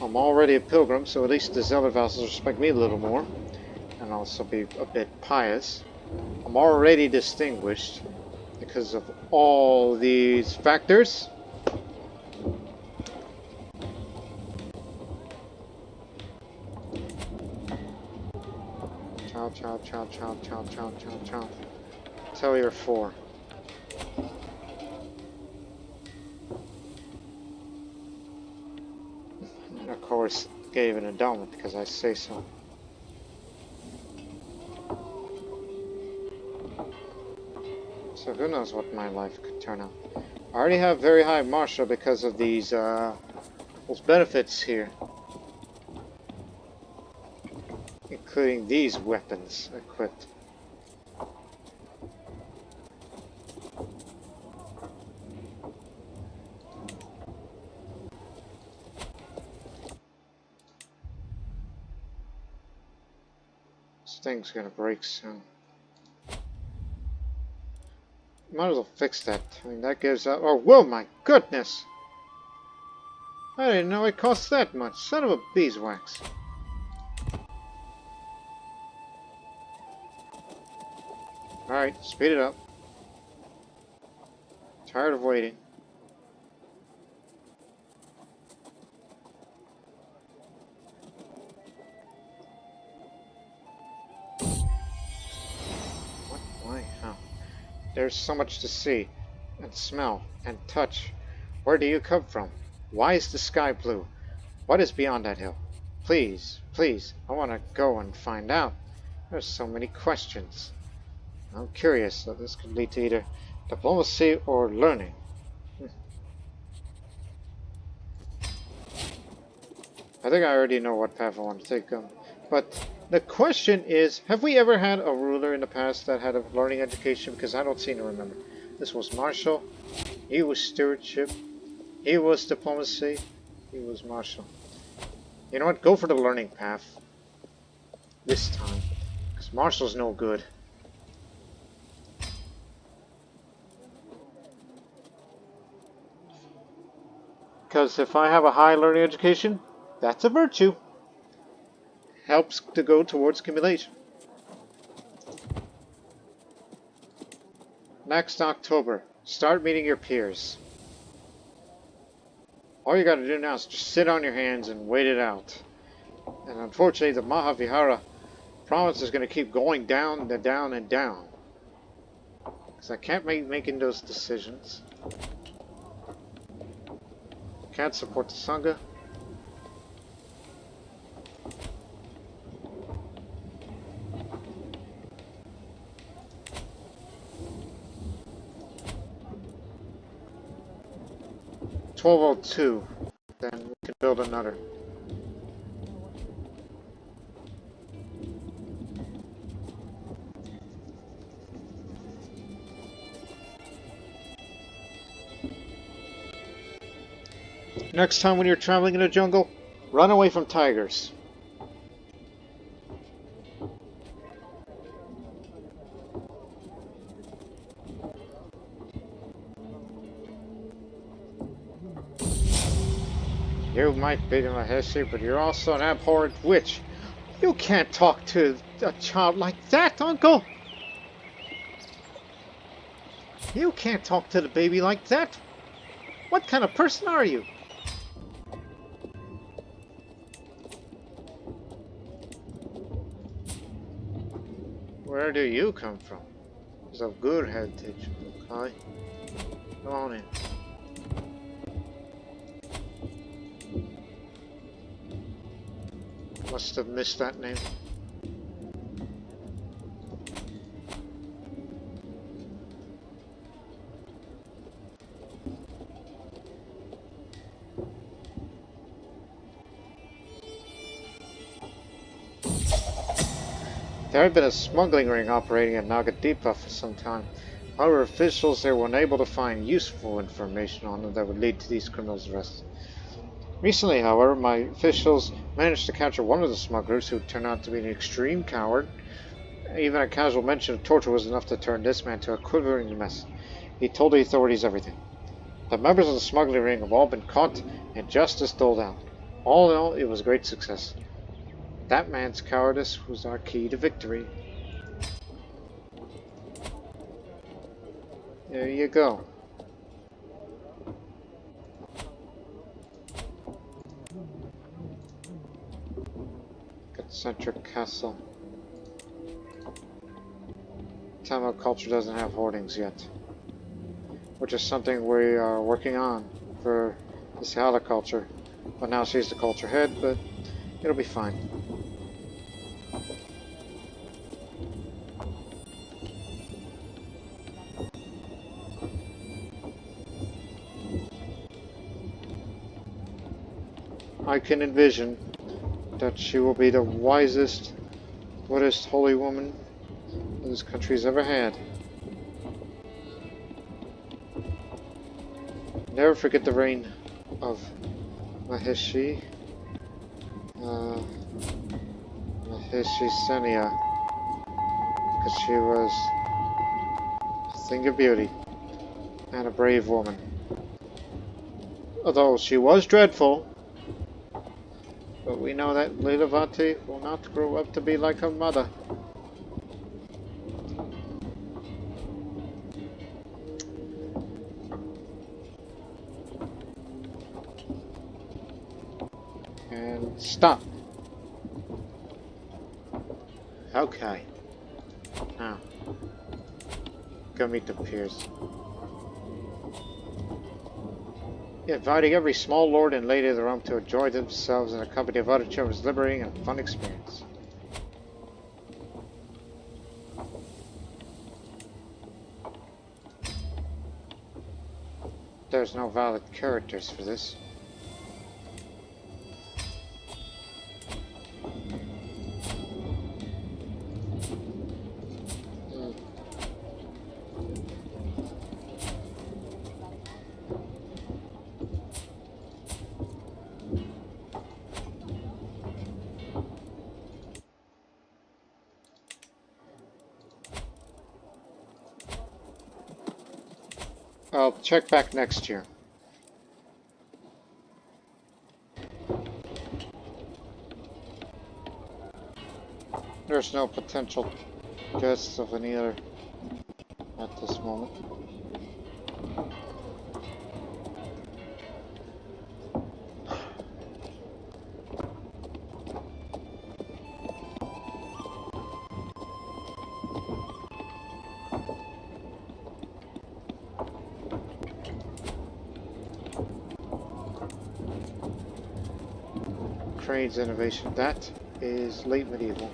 I'm already a pilgrim, so at least the zealot vassals respect me a little more. And also be a bit pious. I'm already distinguished because of all these factors. Chow. Tell your 4. And of course, gave an endowment because I say so. So who knows what my life could turn out. I already have very high martial because of these those benefits here. Including these weapons equipped. This thing's gonna break soon. Might as well fix that. I mean, that gives out. Oh, whoa, my goodness! I didn't know it cost that much. Son of a beeswax. Alright, speed it up. Tired of waiting. What? Why? How? There's so much to see, and smell, and touch. Where do you come from? Why is the sky blue? What is beyond that hill? Please, please, I want to go and find out. There's so many questions. I'm curious, so this could lead to either diplomacy or learning. I think I already know what path I want to take. But the question is, have we ever had a ruler in the past that had a learning education? Because I don't seem to remember. This was martial. He was stewardship. He was diplomacy. He was martial. You know what? Go for the learning path. This time. Because martial's no good. Because if I have a high learning education, that's a virtue. Helps to go towards accumulation. Next October, start meeting your peers. All you gotta do now is just sit on your hands and wait it out. And unfortunately, the Mahavihara province is going to keep going down and down and down. Because I can't making those decisions. Can't support the Sangha. $12.02. Then we can build another. Next time when you're traveling in a jungle, run away from tigers. You might be my history, but you're also an abhorrent witch. You can't talk to a child like that, Uncle! You can't talk to the baby like that! What kind of person are you? Where do you come from? It's of good heritage, okay? Come on in. Must have missed that name. There had been a smuggling ring operating at Nagadeepa for some time. However, officials there were unable to find useful information on them that would lead to these criminals' arrests. Recently, however, my officials managed to capture one of the smugglers who turned out to be an extreme coward. Even a casual mention of torture was enough to turn this man to a quivering mess. He told the authorities everything. The members of the smuggling ring have all been caught and justice doled out. All in all, it was a great success. That man's cowardice was our key to victory. There you go. Concentric Castle. Tamil culture doesn't have hoardings yet, which is something we are working on for the Sehala culture. But now she's the culture head, but it'll be fine. I can envision that she will be the wisest Buddhist holy woman this country's ever had. Never forget the reign of Maheshi Seneya, because she was a thing of beauty and a brave woman. Although she was dreadful, but we know that Leelavati will not grow up to be like her mother. And stop. Okay. Now, go meet the peers. Inviting every small lord and lady of the realm to enjoy themselves in a company of other children is a liberating and fun experience. There's no valid characters for this. I'll check back next year. There's no potential guests of any other at this moment. Crane's innovation. That is late medieval.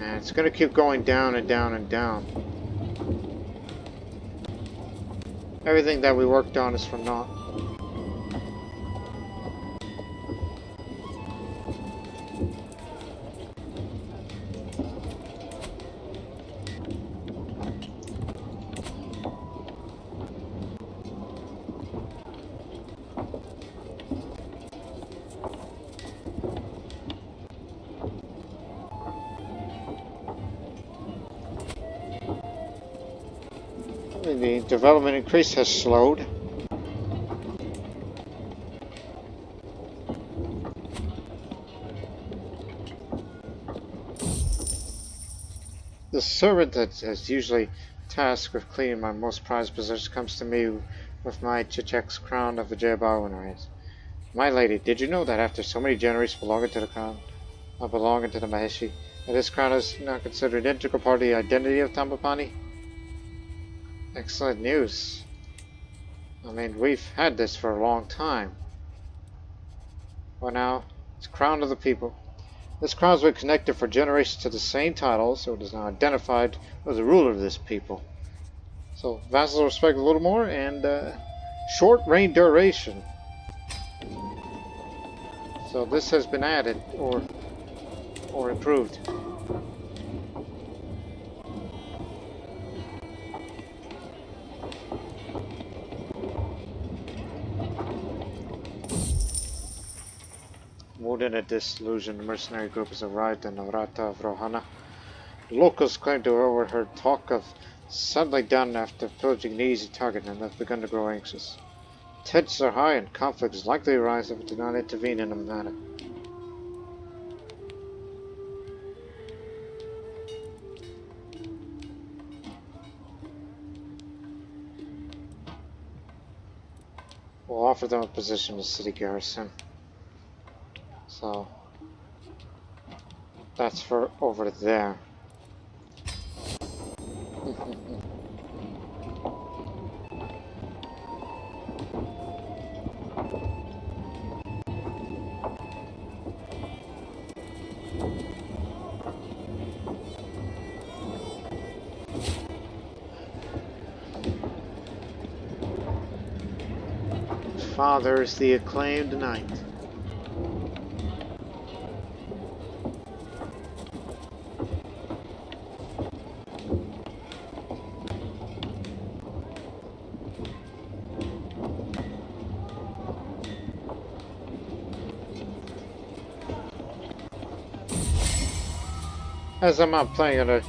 And it's going to keep going down and down and down. Everything that we worked on is for naught. The development increase has slowed. The servant that is usually tasked with cleaning my most prized possessions comes to me with my Chichek's crown of Vijayabhau in her hands. My lady, did you know that after so many generations belonging to the crown, belonging to the Maheshi, that this crown is now considered an integral part of the identity of Tambapani? Excellent news. I mean, we've had this for a long time. Well, now, it's crown of the people. This crown has been connected for generations to the same title, so it is now identified as the ruler of this people. So, vassals respect a little more, and short reign duration. So this has been added, or improved. More than a disillusioned mercenary group has arrived in Navrata of Rohana. The locals claim to have overheard talk of settling down after pillaging an easy target and have begun to grow anxious. Tensions are high and conflicts likely to arise if we do not intervene in the matter. We'll offer them a position in the city garrison. So that's for over there. Father is the acclaimed knight. As I'm not playing under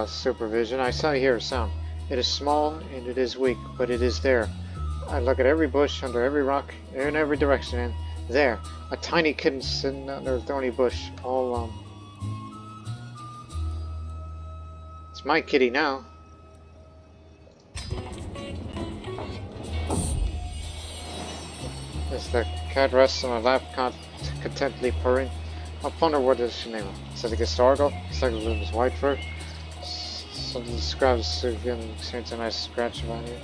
supervision, I hear a sound. It is small and it is weak, but it is there. I look at every bush, under every rock, in every direction, and there, a tiny kitten sitting under a thorny bush, all alone. It's my kitty now. As the cat rests on my lap, contentedly purring, I ponder what is Seneya. Is it historical? It's like Lulu's white fur. Something describes the experience a nice scratch about it.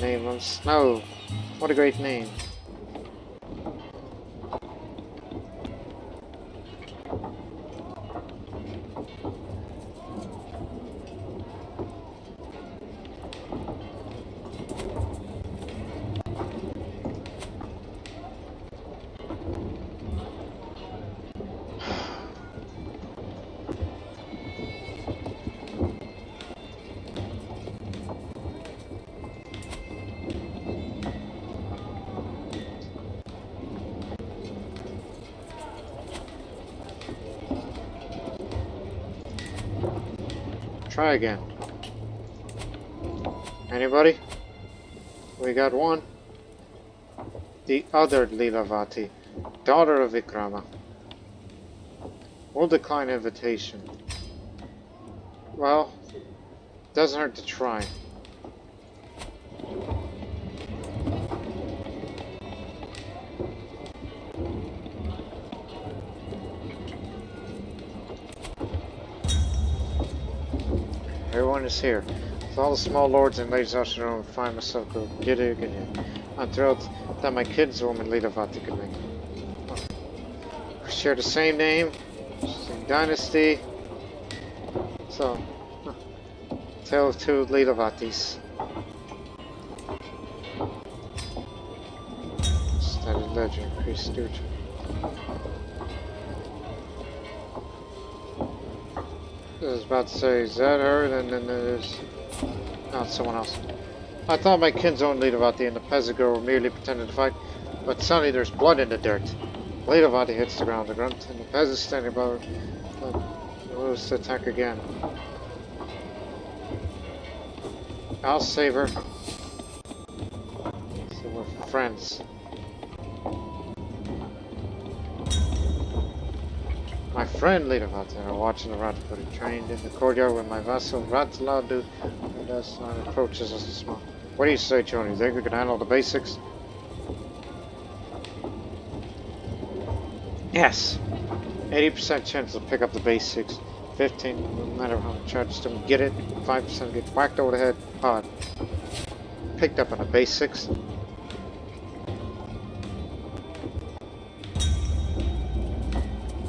Name of Snow. What a great name. Try again. Anybody? We got one. The other Lilavati, daughter of Vikrama. We'll decline invitation. Well, doesn't hurt to try. Everyone finest here. With all the small lords and ladies out there, I find myself go giddy again. I'm thrilled that my kids, woman Lidavati, could make it. We share the same name, same dynasty. So, tale of two Lidavatis. Studied legend, increased stewardship. I was about to say, is that her? And then there's... No, it's someone else. I thought my kinswoman Lidavati and the peasant girl were merely pretending to fight, but suddenly there's blood in the dirt. Lidavati hits the ground, the grunt, and the peasant standing above her moves to attack again. I'll save her. So we're friends. My friend Lidavati and I are watching the Ratapudi trained in the courtyard with my vassal Ratladu and approaches us small. What do you say, Choni? You think we can handle the basics? Yes. 80% chance to pick up the basics. 15, no matter how much charges to get it. 5% get whacked over the head. Hard. Picked up on the basics.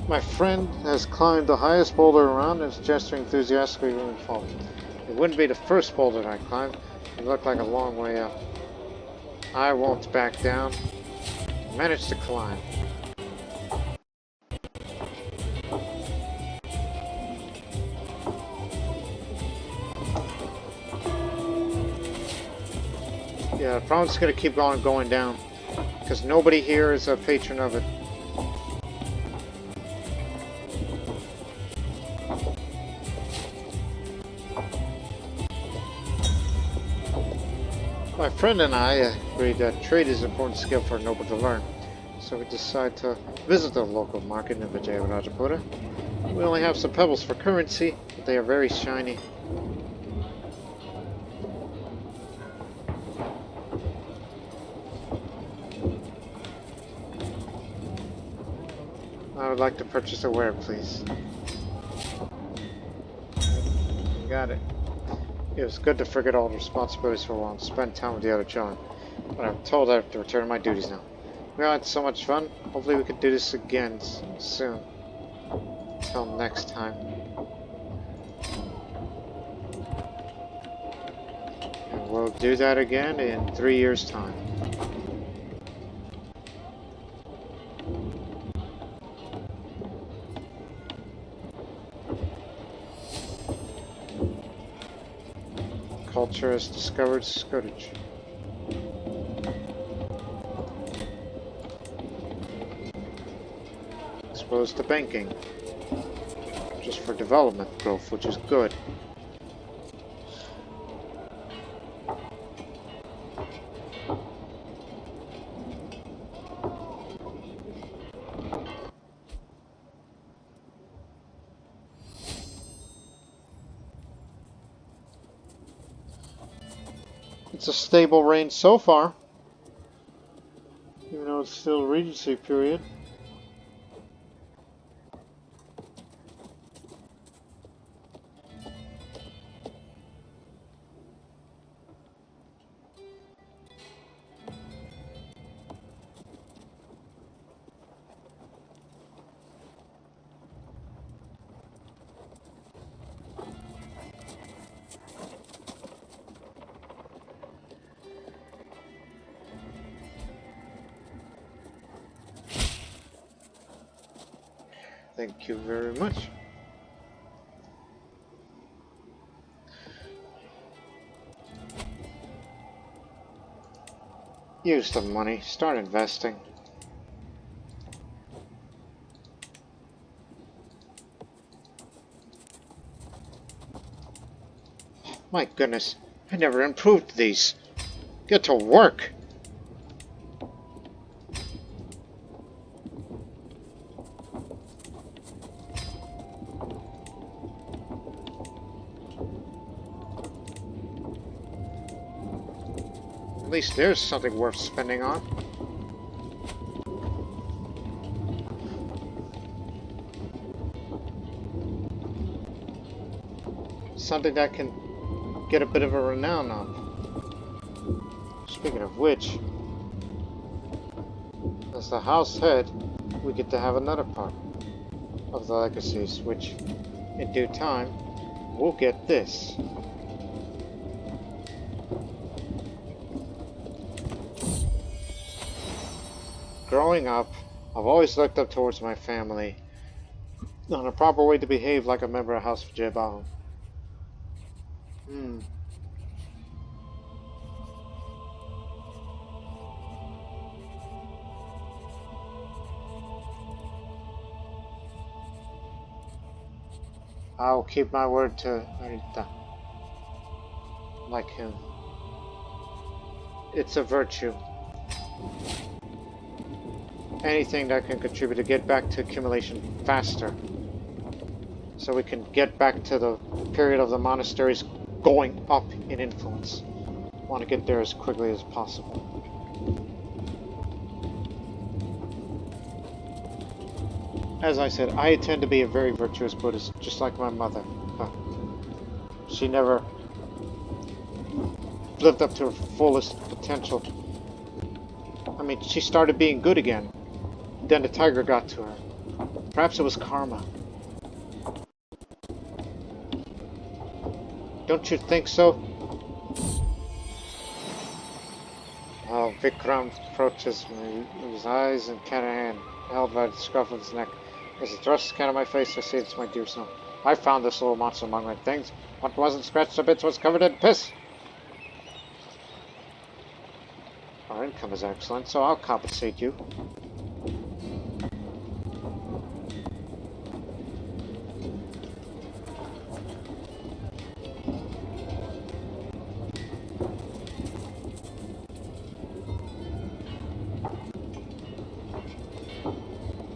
My friend has climbed the highest boulder around and is gesturing enthusiastically when we fall. It wouldn't be the first boulder I climbed. It looked like a long way up. I won't back down. I managed to climb. Yeah, the problem's going to keep going down. Because nobody here is a patron of it. My friend and I agreed that trade is an important skill for a noble to learn, so we decided to visit the local market in Vijayarajapura. We only have some pebbles for currency, but they are very shiny. I would like to purchase a ware, please. You got it. It was good to forget all the responsibilities for a while and spend time with the other children, but I'm told I have to return to my duties now. We all had so much fun. Hopefully we can do this again soon. Until next time. And we'll do that again in 3 years' time. Culture has discovered scourge. Exposed to banking. Just for development growth, which is good. It's a stable reign so far, even though it's still Regency period. Thank you very much. Use the money. Start investing. My goodness, I never improved these. Get to work. At least there's something worth spending on. Something that can get a bit of a renown up. Speaking of which, as the house head, we get to have another part of the legacies, which in due time we'll get this. Growing up, I've always looked up towards my family on a proper way to behave like a member of House of Jebal. I'll keep my word to Arita, like him. It's a virtue. Anything that can contribute to get back to accumulation faster, so we can get back to the period of the monasteries going up in influence. Want to get there as quickly as possible. As I said, I tend to be a very virtuous Buddhist, just like my mother. She never lived up to her fullest potential. I mean, she started being good again. Then the tiger got to her. Perhaps it was karma. Don't you think so? Vikram approaches me, his eyes and cat in hand, held by the scruff of his neck. As he thrusts his cat in my face, I say it's my dear son. I found this little monster among my things. What wasn't scratched to bits was covered in piss. Our income is excellent, so I'll compensate you.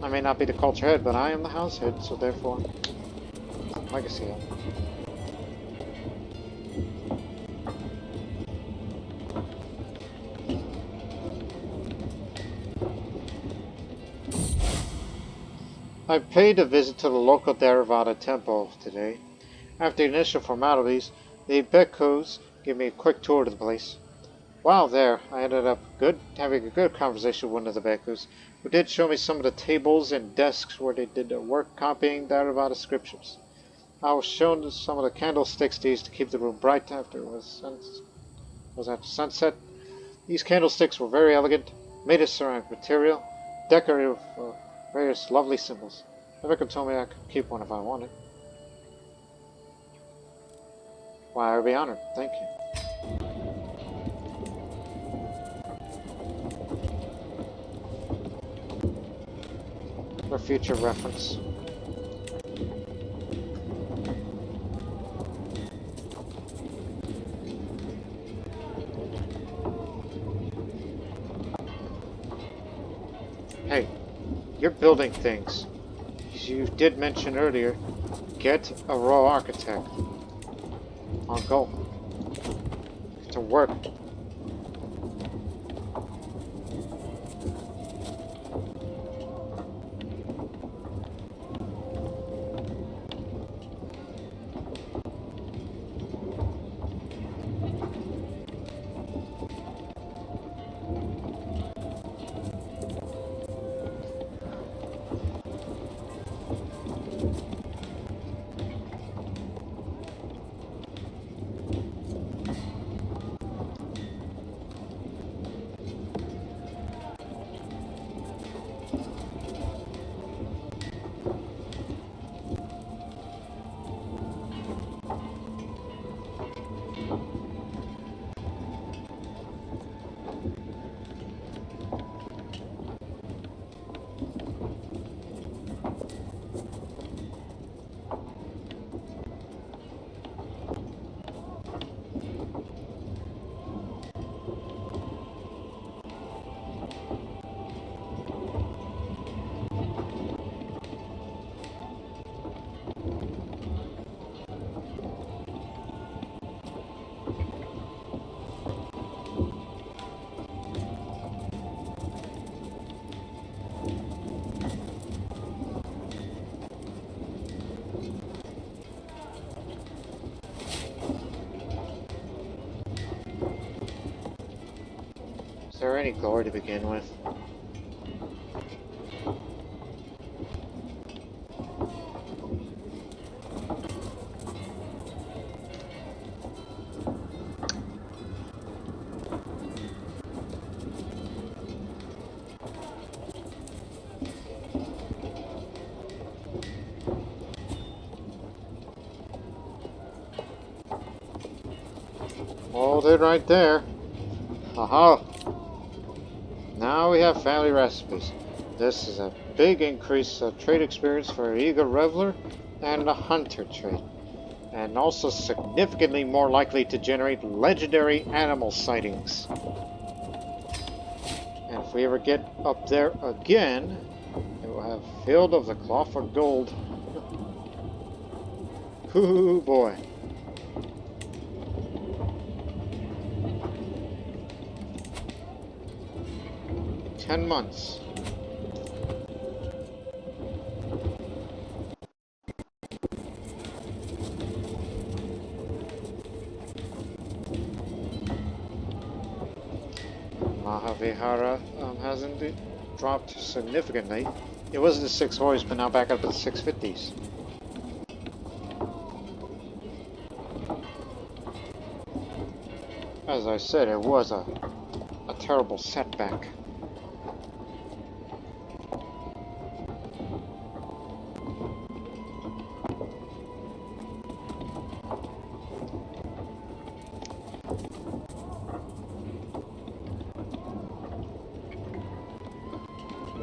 I may not be the culture head, but I am the house head, so therefore, legacy head. I paid a visit to the local Theravada temple today. After the initial formalities, the bhikkhus gave me a quick tour of the place. While there, I ended up having a good conversation with one of the bhikkhus, who did show me some of the tables and desks where they did their work copying Theravada scriptures. I was shown some of the candlesticks they used to keep the room bright after it was after sunset. These candlesticks were very elegant, made of ceramic material, decorated with various lovely symbols. The vicar told me I could keep one if I wanted. Why, I would be honored. Thank you. For future reference. Hey, you're building things. As you did mention earlier, get a raw architect. On go. To work. there any glory to begin with? Hold it right there. Haha. Now we have family recipes. This is a big increase of trade experience for an eager reveler and a hunter trade. And also significantly more likely to generate legendary animal sightings. And if we ever get up there again, it will have Field of the Cloth of Gold. Ooh boy. "10 months. Mahavihara hasn't dropped significantly. It was in the 640s, but now back up to the 650s. As I said, it was a terrible setback.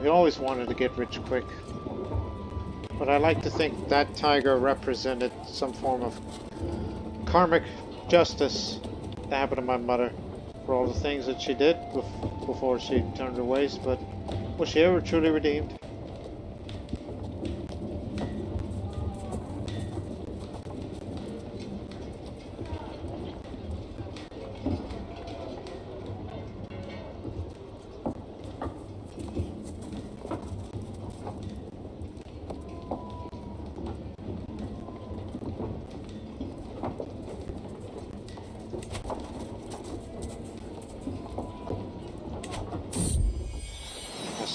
We always wanted to get rich quick, but I like to think that tiger represented some form of karmic justice that happened to my mother for all the things that she did before she turned her ways, but was she ever truly redeemed?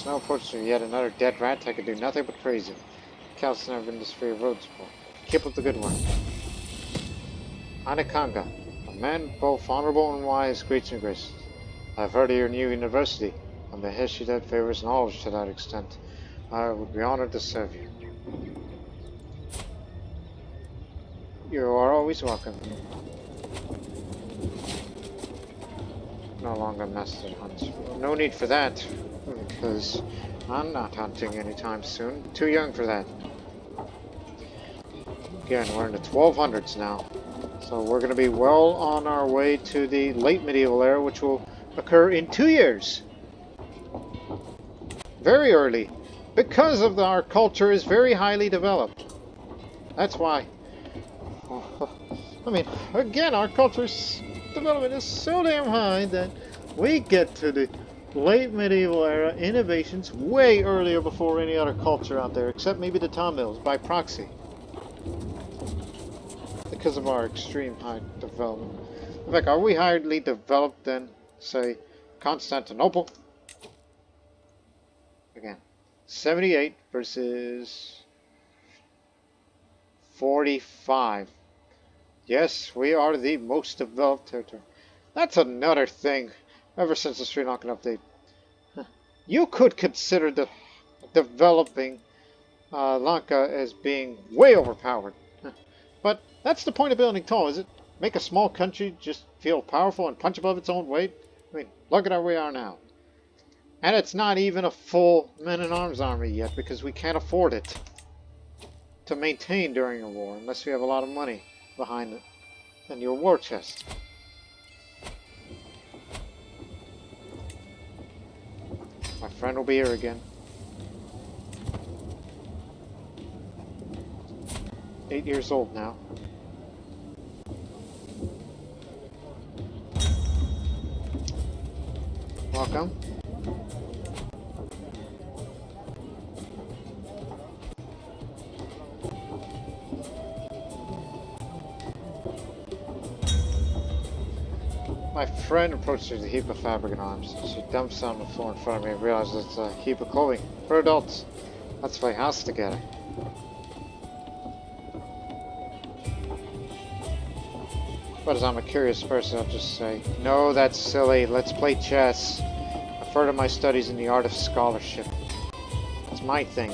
Now approaching yet another dead rat, I could do nothing but praise him. Cal's never been this free of roads before. Keep up the good work. Anakanga, a man both honorable and wise, greets and graces. I've heard of your new university, and the history that favors knowledge to that extent. I would be honored to serve you. You are always welcome. No longer master hunts. No need for that, because I'm not hunting anytime soon. Too young for that. Again, we're in the 1200s now, so we're going to be well on our way to the late medieval era, which will occur in 2 years. Very early, because of our culture is very highly developed. That's why. I mean, again, our culture's development is so damn high that we get to the late medieval era innovations way earlier before any other culture out there, except maybe the Tamils by proxy, because of our extreme high development. In fact, are we highly developed than, say, Constantinople? Again, 78 versus 45. Yes, we are the most developed territory. That's another thing. Ever since the Sri Lankan update, you could consider the developing Lanka as being way overpowered. But that's the point of building tall, is it? Make a small country just feel powerful and punch above its own weight? I mean, look at where we are now. And it's not even a full men-at-arms army yet, because we can't afford it to maintain during a war, unless we have a lot of money behind it and your war chest. My friend will be here again. 8 years old now. Welcome. My friend approaches a heap of fabric and arms. She dumps on the floor in front of me and realizes it's a heap of clothing for adults. Let's play house together. But as I'm a curious person, I'll just say, no, that's silly. Let's play chess. I further my studies in the art of scholarship. It's my thing.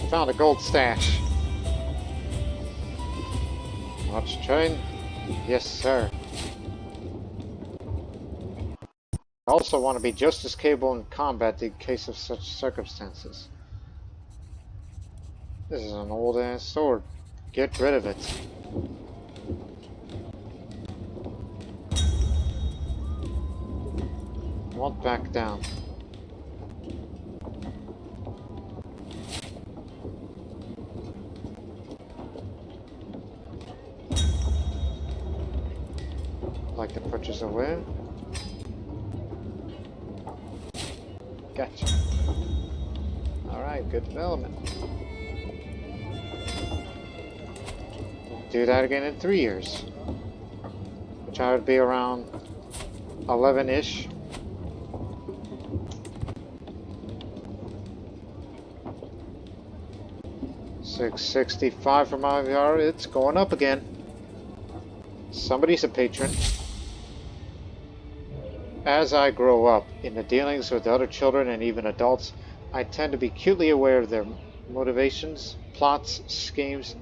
Found a gold stash. Watch train? Yes, sir. I also want to be just as capable in combat in case of such circumstances. This is an old ass sword. Get rid of it. Won't back down. Like to purchase a where? Gotcha. Alright, good development. Do that again in 3 years. Which I would be around 11-ish. $665 for my VR. It's going up again. Somebody's a patron. As I grow up in the dealings with other children and even adults, I tend to be acutely aware of their motivations, plots, schemes,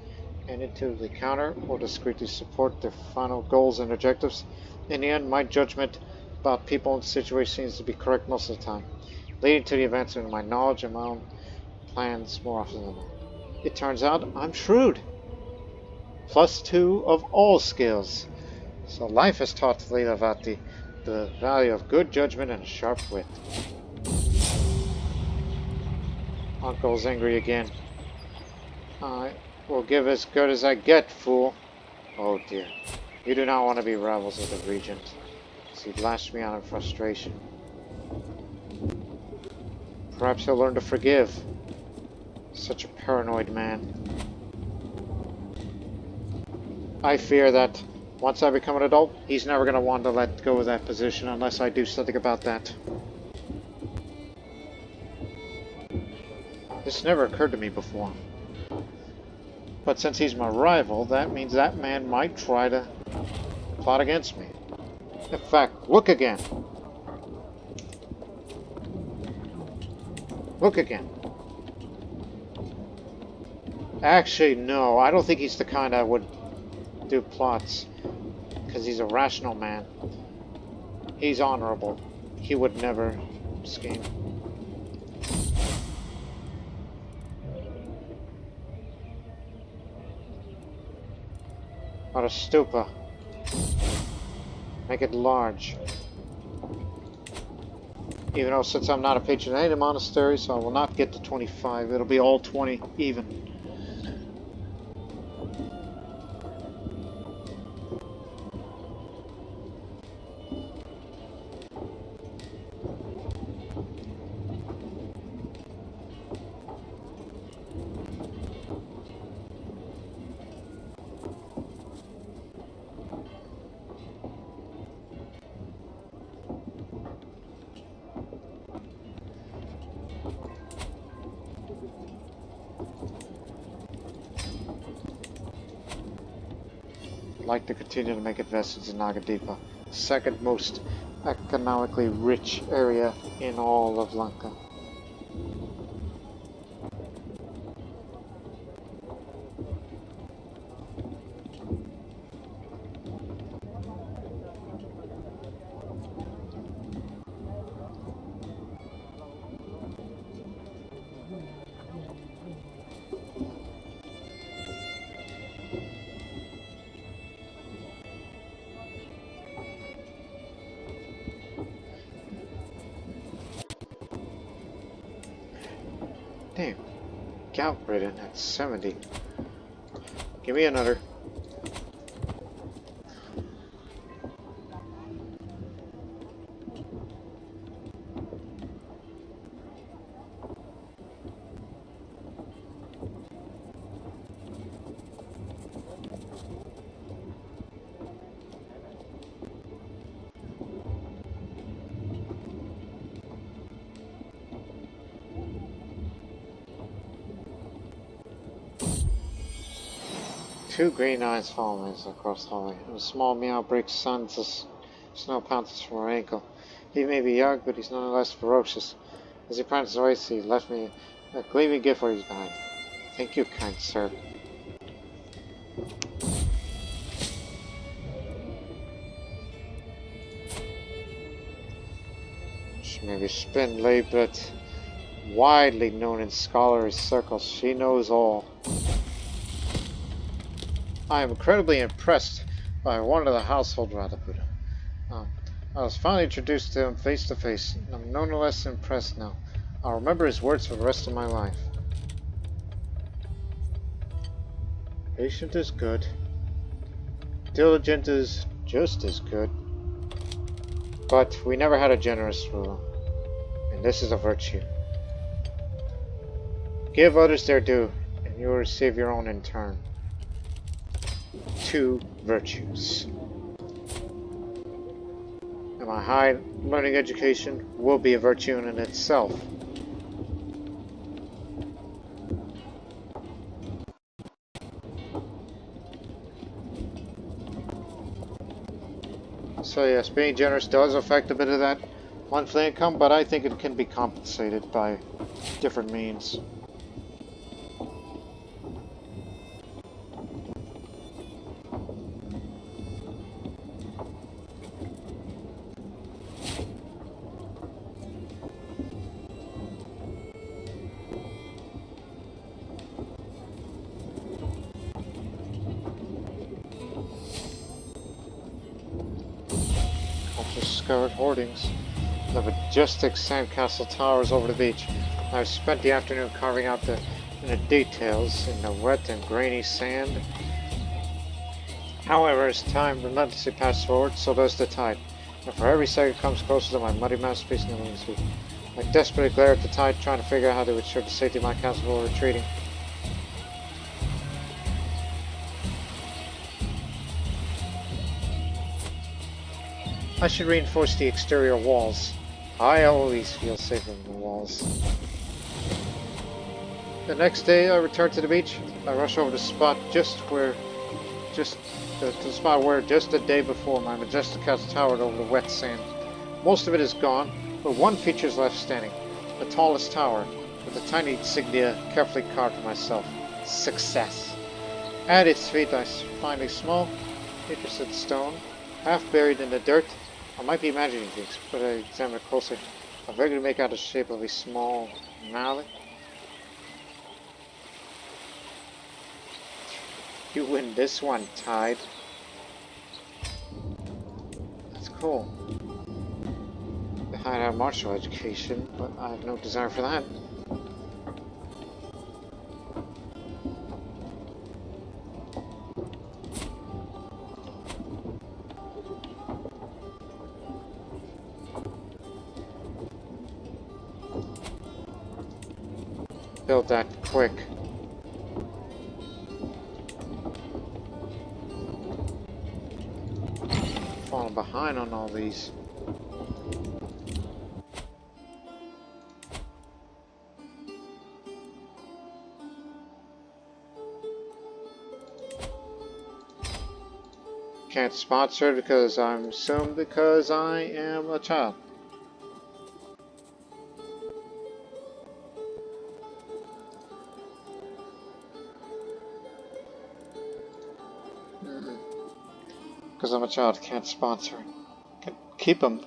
and intuitively counter or discreetly support their final goals and objectives. In the end, my judgment about people and situations seems to be correct most of the time, leading to the advancement of my knowledge and my own plans more often than not. It turns out I'm shrewd. +2 of all skills. So life has taught Leela about the value of good judgment and a sharp wit. Uncle's angry again. I will give as good as I get, fool. Oh dear. You do not want to be rivals with the Regent. So he lashed me out in frustration. Perhaps he'll learn to forgive. Such a paranoid man. I fear that once I become an adult, he's never going to want to let go of that position unless I do something about that. This never occurred to me before. But since he's my rival, that means that man might try to plot against me. In fact, look again. Look again. Actually, no, I don't think he's the kind that would do plots. Because he's a rational man. He's honorable. He would never scheme. Not a stupa. Make it large. Even though since I'm not a patron of any monastery, so I will not get to 25. It'll be all 20 even. Like to continue to make investments in Nagadeepa, the second most economically rich area in all of Lanka. Damn, gout ridden at 70. Give me another. Two green eyes follow me as I cross the hallway, and a small meow breaks suns as snow pounces from her ankle. He may be young, but he's nonetheless ferocious. As he prances away, he left me a gleaming gift for his behind. Thank you, kind sir. She may be spindly, but widely known in scholarly circles. She knows all. I am incredibly impressed by one of the household, rather, Buddha. I was finally introduced to him face to face, and I'm nonetheless impressed now. I'll remember his words for the rest of my life. Patient is good. Diligent is just as good. But we never had a generous ruler, and this is a virtue. Give others their due, and you will receive your own in turn. Two virtues. And my high learning education will be a virtue in itself. So yes, being generous does affect a bit of that monthly income, but I think it can be compensated by different means. Discovered hoardings. The majestic sandcastle towers over the beach. I've spent the afternoon carving out the details in the wet and grainy sand. However, as time relentlessly passes forward, so does the tide, and for every second comes closer to my muddy masterpiece in the Lulu's feet. I desperately glare at the tide, trying to figure out how to ensure the safety of my castle while retreating. I should reinforce the exterior walls. I always feel safer in the walls. The next day I return to the beach. I rush over the spot the spot where just the day before my majestic castle towered over the wet sand. Most of it is gone, but one feature is left standing. The tallest tower, with a tiny insignia carefully carved for myself. Success. At its feet I find a small, interesting stone, half buried in the dirt. I might be imagining things, but I examine it closer. I vaguely make out the shape of a small mallet. You win this one, Tide. That's cool. I have martial education, but I have no desire for that. Build that quick. Falling behind on all these. Can't sponsor because I'm assumed because I am a child. Because I'm a child, can't sponsor. Can keep them.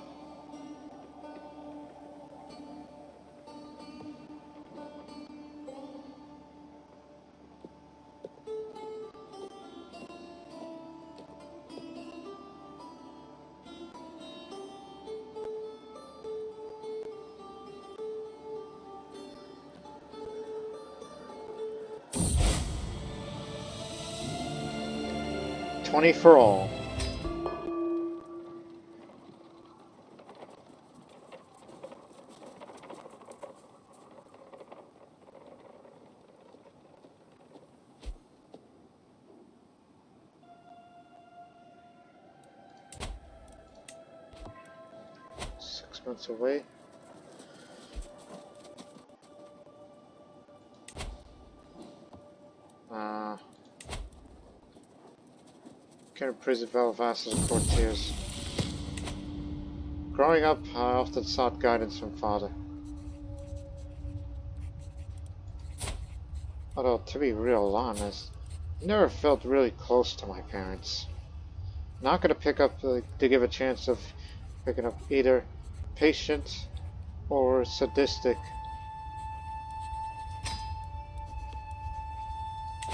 $20 for all. Months away. Carried prison Belfast as Courtiers. Growing up, I often sought guidance from father. Although, to be real honest, I never felt really close to my parents. Not gonna pick up to give a chance of picking up either patient or sadistic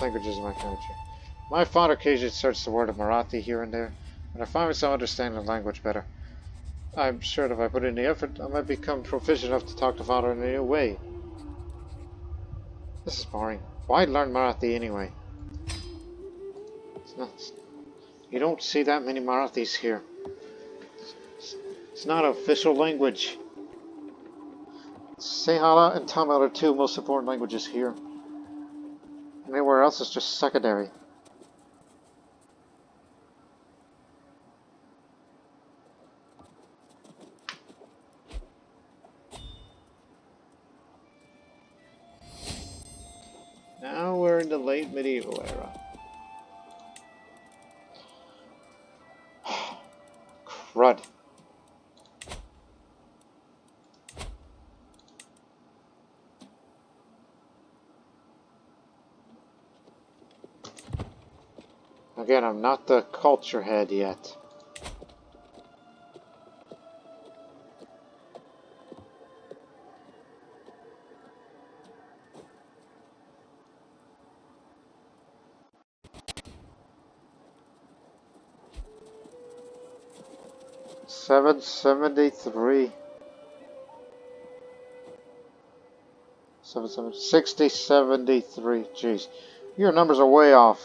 languages in my country. My father occasionally inserts the word of Marathi here and there, and I find myself understanding the language better. I'm sure that if I put in the effort, I might become proficient enough to talk to father in a new way. This is boring. Why learn Marathi anyway? It's not. You don't see that many Marathis here. It's not an official language. Sinhala and Tamil are two most important languages here. Anywhere else is just secondary. Now we're in the late medieval era. Crud. Again, I'm not the culture head yet. $773. 6073. Jeez. Your numbers are way off.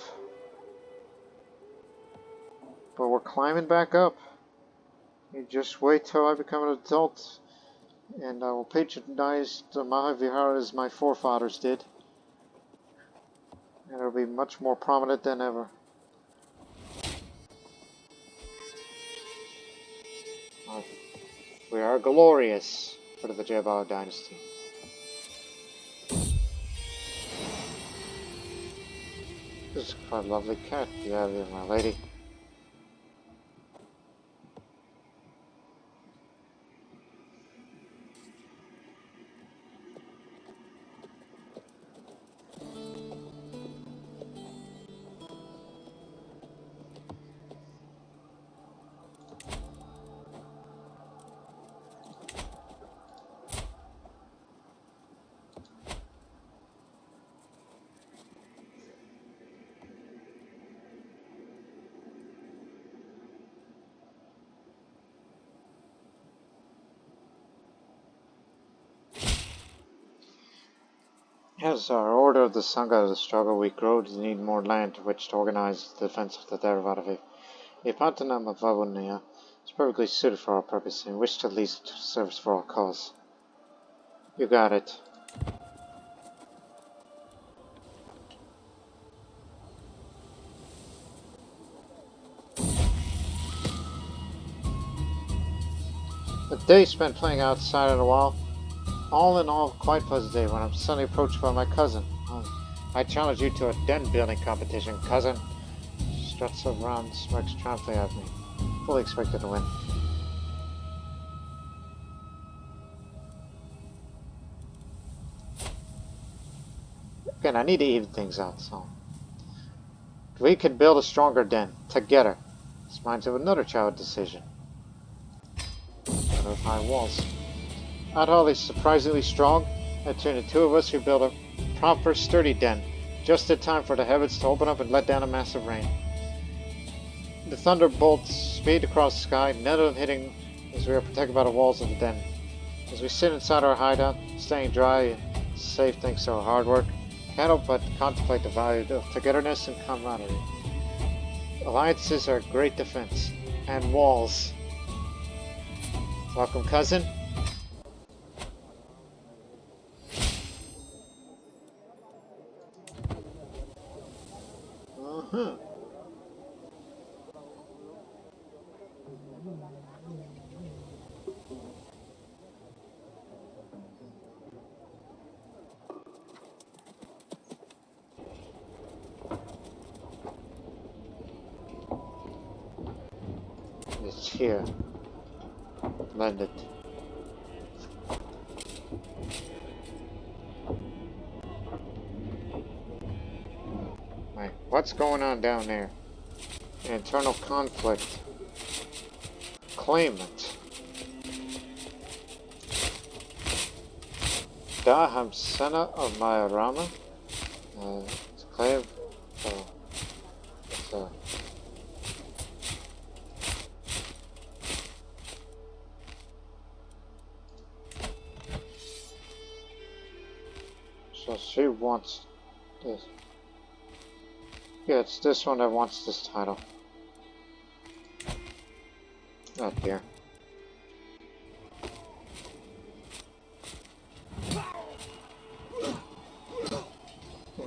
But we're climbing back up. You just wait till I become an adult, and I will patronize the Mahavihara as my forefathers did. And it'll be much more prominent than ever. We are glorious for the Jebel dynasty. This is quite a lovely cat you have here, my lady. As our Order of the Sangha of the struggle, we grow to need more land to which to organize the defense of the Theravada. A Pantanam of Vavunia is perfectly suited for our purpose and wish to least service for our cause. You got it. A day spent playing outside on the wall. All in all, quite a pleasant day when I'm suddenly approached by my cousin. I challenge you to a den building competition, cousin. She struts around, smirks triumphantly at me. Fully expected to win. Again, I need to even things out, so. We can build a stronger den, together. This reminds me of another child decision. Of high walls. Not only surprisingly strong, and between the two of us we build a proper sturdy den, just in time for the heavens to open up and let down a massive rain. The thunderbolts speed across the sky, none of them hitting as we are protected by the walls of the den. As we sit inside our hideout, staying dry and safe thanks to our hard work, can't help but contemplate the value of togetherness and camaraderie. Alliances are a great defense, and walls. Welcome, cousin. Uh-huh. here. Blend it. Right, what's going on down there? Internal conflict. Claimant. Da Hamsena of Mayarama. Claim. So she wants this. Yeah, it's this one that wants this title. Oh dear.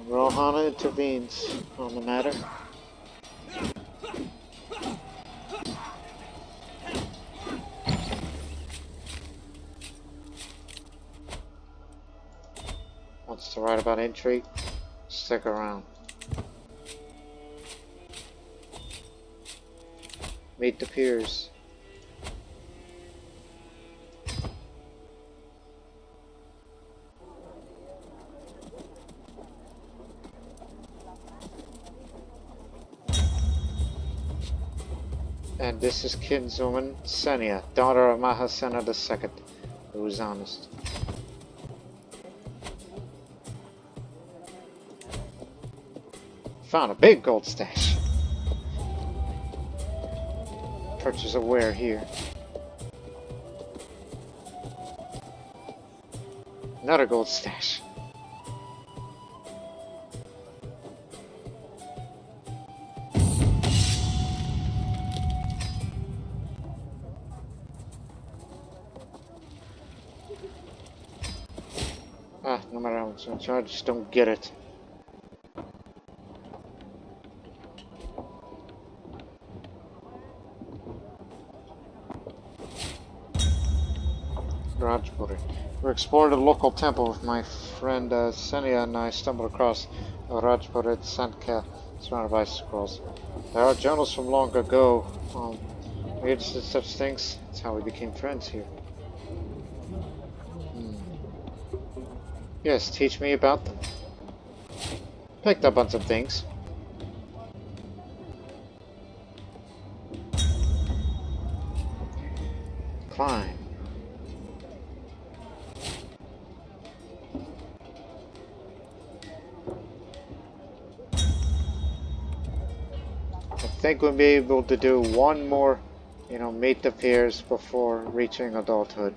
Rohana intervenes on the matter. Wants to write about intrigue? Stick around. Meet the peers. And this is kinswoman Seneya, daughter of Mahasena II, who is honest. Found a big gold stash. Purchase a ware here. Another gold stash. No matter how much I charge, just don't get it. Rajpuri. We explored a local temple with my friend Seneya, and I stumbled across a Rajpuri Sankhya surrounded by scrolls. There are journals from long ago. We interested in such things. That's how we became friends here. Yes, teach me about them. Picked up on some things. Climb. I think we'll be able to do one more, meet the peers before reaching adulthood.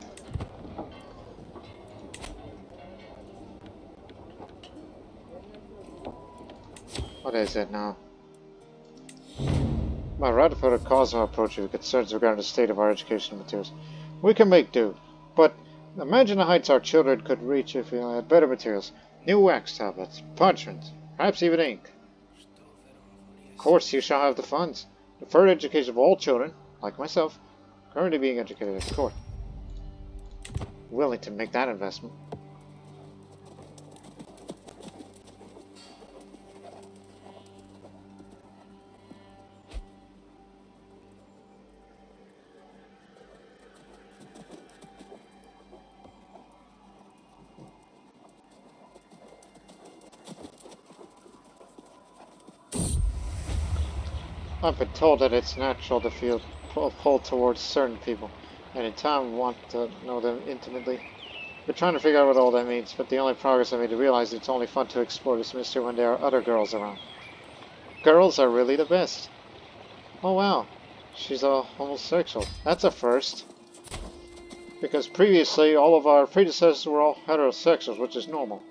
What is it now? My Radipur Cosmo approach you with concerns regarding the state of our educational materials. We can make do, but imagine the heights our children could reach if we had better materials. New wax tablets, parchment, perhaps even ink. Of course, you shall have the funds. The further education of all children, like myself, currently being educated at the court. Willing to make that investment. I've been told that it's natural to feel a pull towards certain people, and in time want to know them intimately. We're trying to figure out what all that means, but the only progress I made to realize it's only fun to explore this mystery when there are other girls around. Girls are really the best. Oh wow, she's a homosexual. That's a first. Because previously, all of our predecessors were all heterosexuals, which is normal.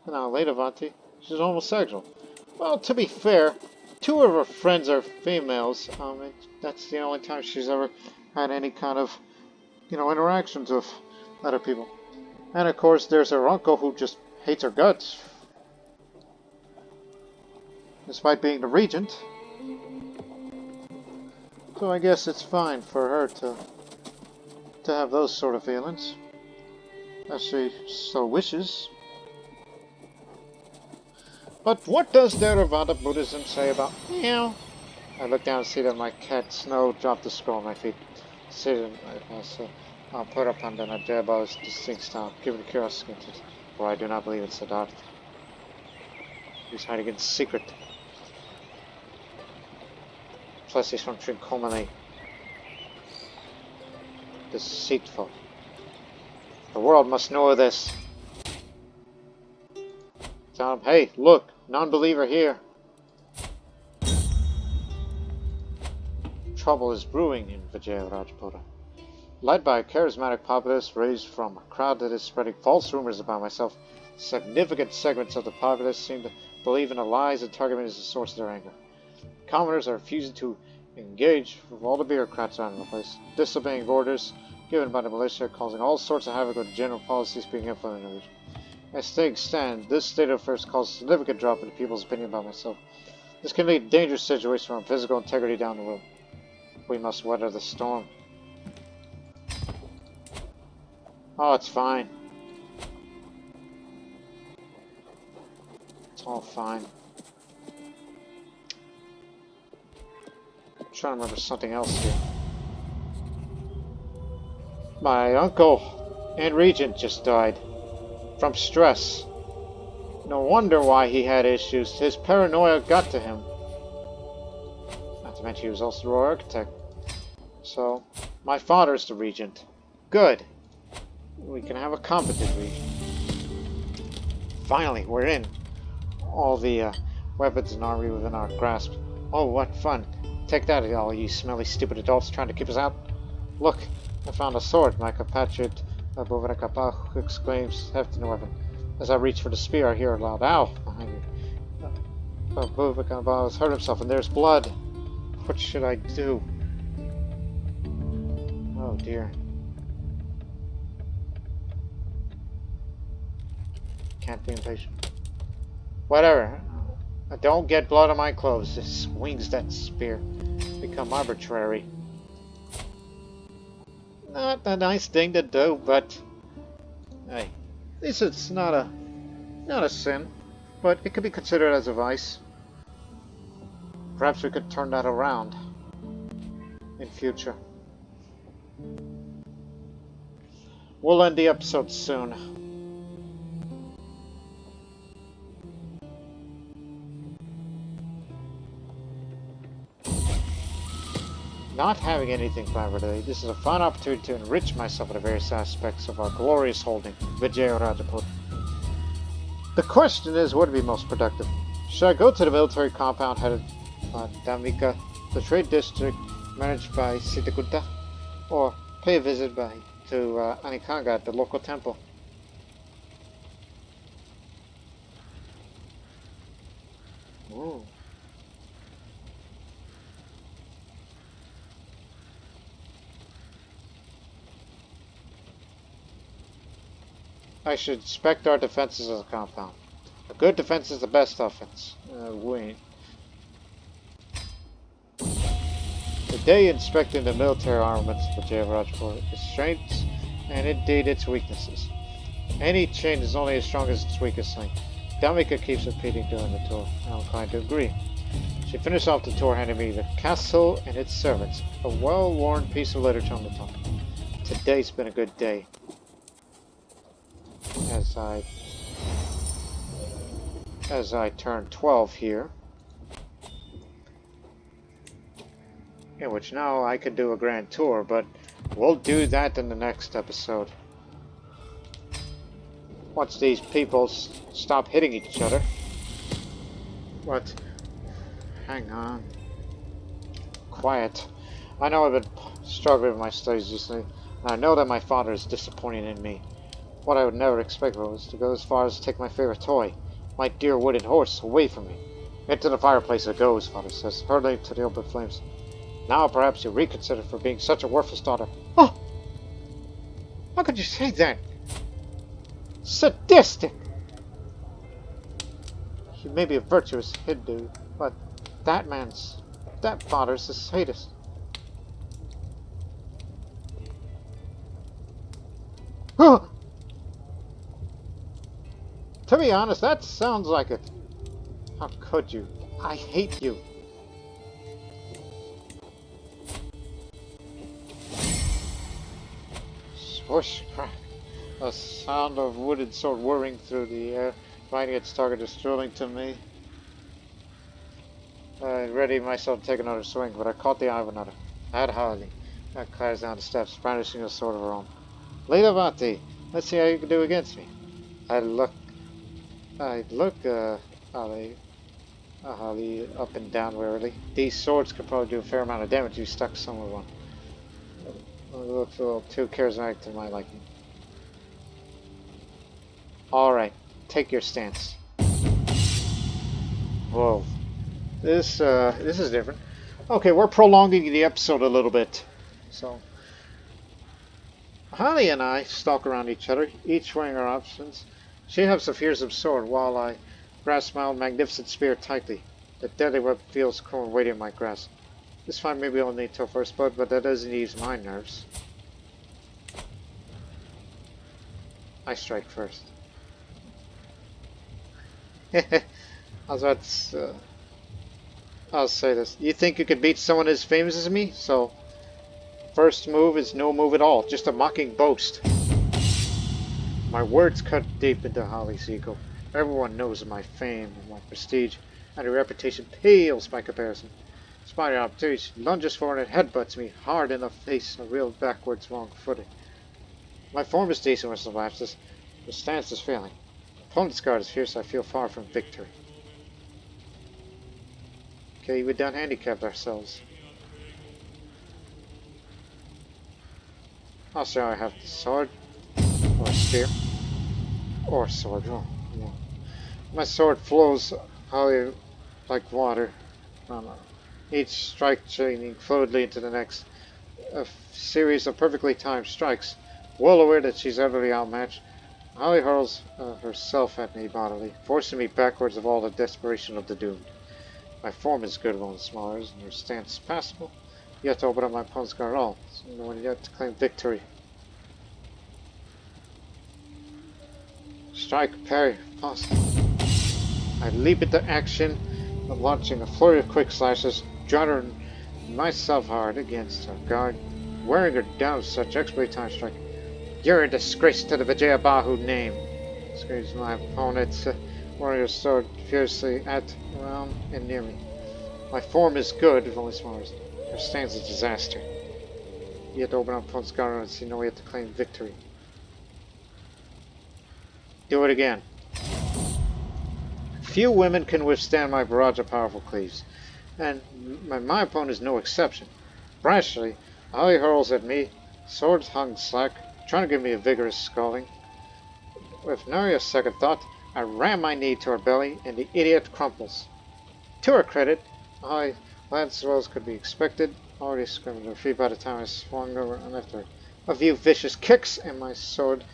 And now, Debutantes, she's homosexual. Well, to be fair, two of her friends are females. That's the only time she's ever had any kind of, interactions with other people. And of course, there's her uncle who just hates her guts. Despite being the regent. So I guess it's fine for her to have those sort of feelings. As she so wishes. But what does Theravada Buddhism say about meow? I look down and see that my cat Snow dropped the scroll on my feet. decision I'll put upon the Najeba's distinct style, given curiosity, for I do not believe in Siddhartha. He's hiding in secret. Plus he's from Trincomalee. Deceitful. The world must know this. Tell him, hey, look, non-believer here. Trouble is brewing in Vijayarajpura. Led by a charismatic populace raised from a crowd that is spreading false rumors about myself, significant segments of the populace seem to believe in the lies and target me as the source of their anger. Commoners are refusing to engage with all the bureaucrats around the place, disobeying orders given by the militia, causing all sorts of havoc with general policies being implemented in the region. As things stand, this state of affairs causes a significant drop in people's opinion about myself. This can lead to a dangerous situation from physical integrity down the road. We must weather the storm. Oh, it's fine. It's all fine. I'm trying to remember something else here. My uncle and regent just died. From stress. No wonder why he had issues. His paranoia got to him. Not to mention he was also the royal architect. So, my father's the regent. Good. We can have a competent regent. Finally, we're in. All the weapons and armory within our grasp. Oh, what fun. Take that, all you smelly, stupid adults trying to keep us out. Look, I found a sword. My compatriot Bovarakapah exclaims, hefting the weapon. As I reach for the spear, I hear a loud ow behind me. Bovarakapah has hurt himself, and there's blood. What should I do? Oh dear. Can't be impatient. Whatever. I don't get blood on my clothes. This swings that spear. Become arbitrary. Not a nice thing to do, but hey, at least it's not a sin, but it could be considered as a vice. Perhaps we could turn that around in future. We'll end the episode soon. Not having anything planned for today, this is a fine opportunity to enrich myself with the various aspects of our glorious holding, Vijayarajpura. The question is, what would be most productive? Should I go to the military compound headed by Damika, the trade district managed by Siddhakunta, or pay a visit to Anikanga at the local temple? Ooh. I should inspect our defenses as a compound. A good defense is the best offense. Wait. Today, inspecting the military armaments of Vijayarajpura, its strengths and indeed its weaknesses. Any chain is only as strong as its weakest link. Damika keeps repeating during the tour. I'm inclined to agree. She finished off the tour handing me the castle and its servants, a well-worn piece of literature on the top. Today's been a good day. As I turn 12 here, in which now I could do a grand tour, but we'll do that in the next episode. Once these people stop hitting each other. What? Hang on. Quiet. I know I've been struggling with my studies recently, and I know that my father is disappointed in me. What I would never expect was to go as far as to take my favorite toy, my dear wooden horse, away from me. Into the fireplace it goes, Father says, hurtling to the open flames. Now perhaps you reconsider for being such a worthless daughter. Oh! How could you say that? Sadistic! He may be a virtuous Hindu, but that father's a sadist. Huh! To be honest, that sounds like it. How could you? I hate you. Whoosh! A sound of wooden sword whirring through the air, finding its target is thrilling to me. I readied myself to take another swing, but I caught the eye of another. Holly. That clatters down the steps, brandishing a sword of her own. Leadavati, let's see how you can do against me. I look, Holly, Holly up and down warily. These swords could probably do a fair amount of damage if you stuck some with one. It looks a little too charismatic to my liking. Alright, take your stance. Whoa. This is different. Okay, we're prolonging the episode a little bit. So, Holly and I stalk around each other, each weighing our options. She has a fearsome sword, while I grasp my own magnificent spear tightly. The deadly web feels cold and weighty in my grasp. This fight may be only till first blood, but that doesn't ease my nerves. I strike first. I'll say this. You think you could beat someone as famous as me? So, first move is no move at all, just a mocking boast. My words cut deep into Holly's ego. Everyone knows of my fame and my prestige, and her reputation pales by comparison. Despite her opportunity, she lunges forward and headbutts me hard in the face and reels backwards wrong-footed. My form is decent with some lapses. The stance is failing. Opponent's guard is fierce. I feel far from victory. Okay, we done handicapped ourselves. I'll say I have the sword, or spear, or sword. Oh, yeah. My sword flows hollow like water. Each strike chaining fluidly into the next. A series of perfectly timed strikes. Well aware that she's utterly outmatched, Holly hurls herself at me bodily, forcing me backwards of all the desperation of the doomed. My form is good among the smallers, and her stance is passable. Yet to open up my opponent's guard at all, so no one yet to claim victory. Strike, parry, pause. I leap into action, launching a flurry of quick slashes, juddering myself hard against her guard, wearing her down with such exploit time striking. You're a disgrace to the Vijayabahu name, screams my opponent, wearing her sword fiercely at, around, and near me. My form is good, if only smaller. Her stance is disaster. Yet to open up opponent's guard and see no way to claim victory. Do it again. Few women can withstand my barrage of powerful cleaves, and my opponent is no exception. Brashly, Holly hurls at me, sword hung slack, trying to give me a vigorous scalding. With nary a second thought, I ram my knee to her belly, and the idiot crumples. To her credit, Holly lands as well as could be expected, already screaming to her feet by the time I swung over and left her. A few vicious kicks, and my sword,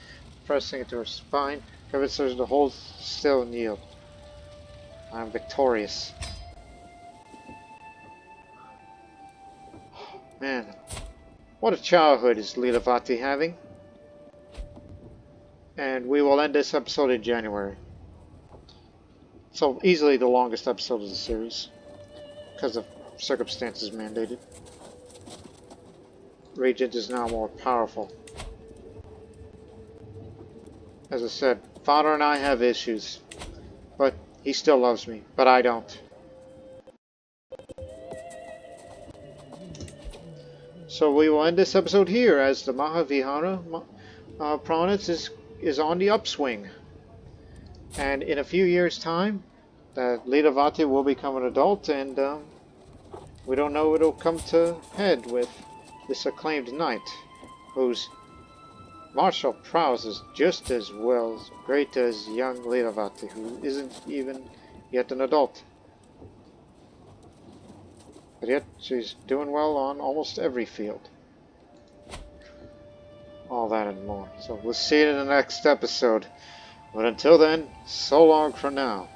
pressing into her spine, convinced her to hold still and yield. I am victorious. Man, what a childhood is Leelavati having. And we will end this episode in January. So easily the longest episode of the series, because of circumstances mandated. Regent is now more powerful. As I said, Father and I have issues, but he still loves me, but I don't. So we will end this episode here, as the Mahavihara province is on the upswing. And in a few years' time, that Leelavati will become an adult, and we don't know it'll come to head with this acclaimed knight, whose martial prowess is just as well as great as young Leelavati, who isn't even yet an adult. But yet she's doing well on almost every field. All that and more. So we'll see you in the next episode. But until then, so long for now.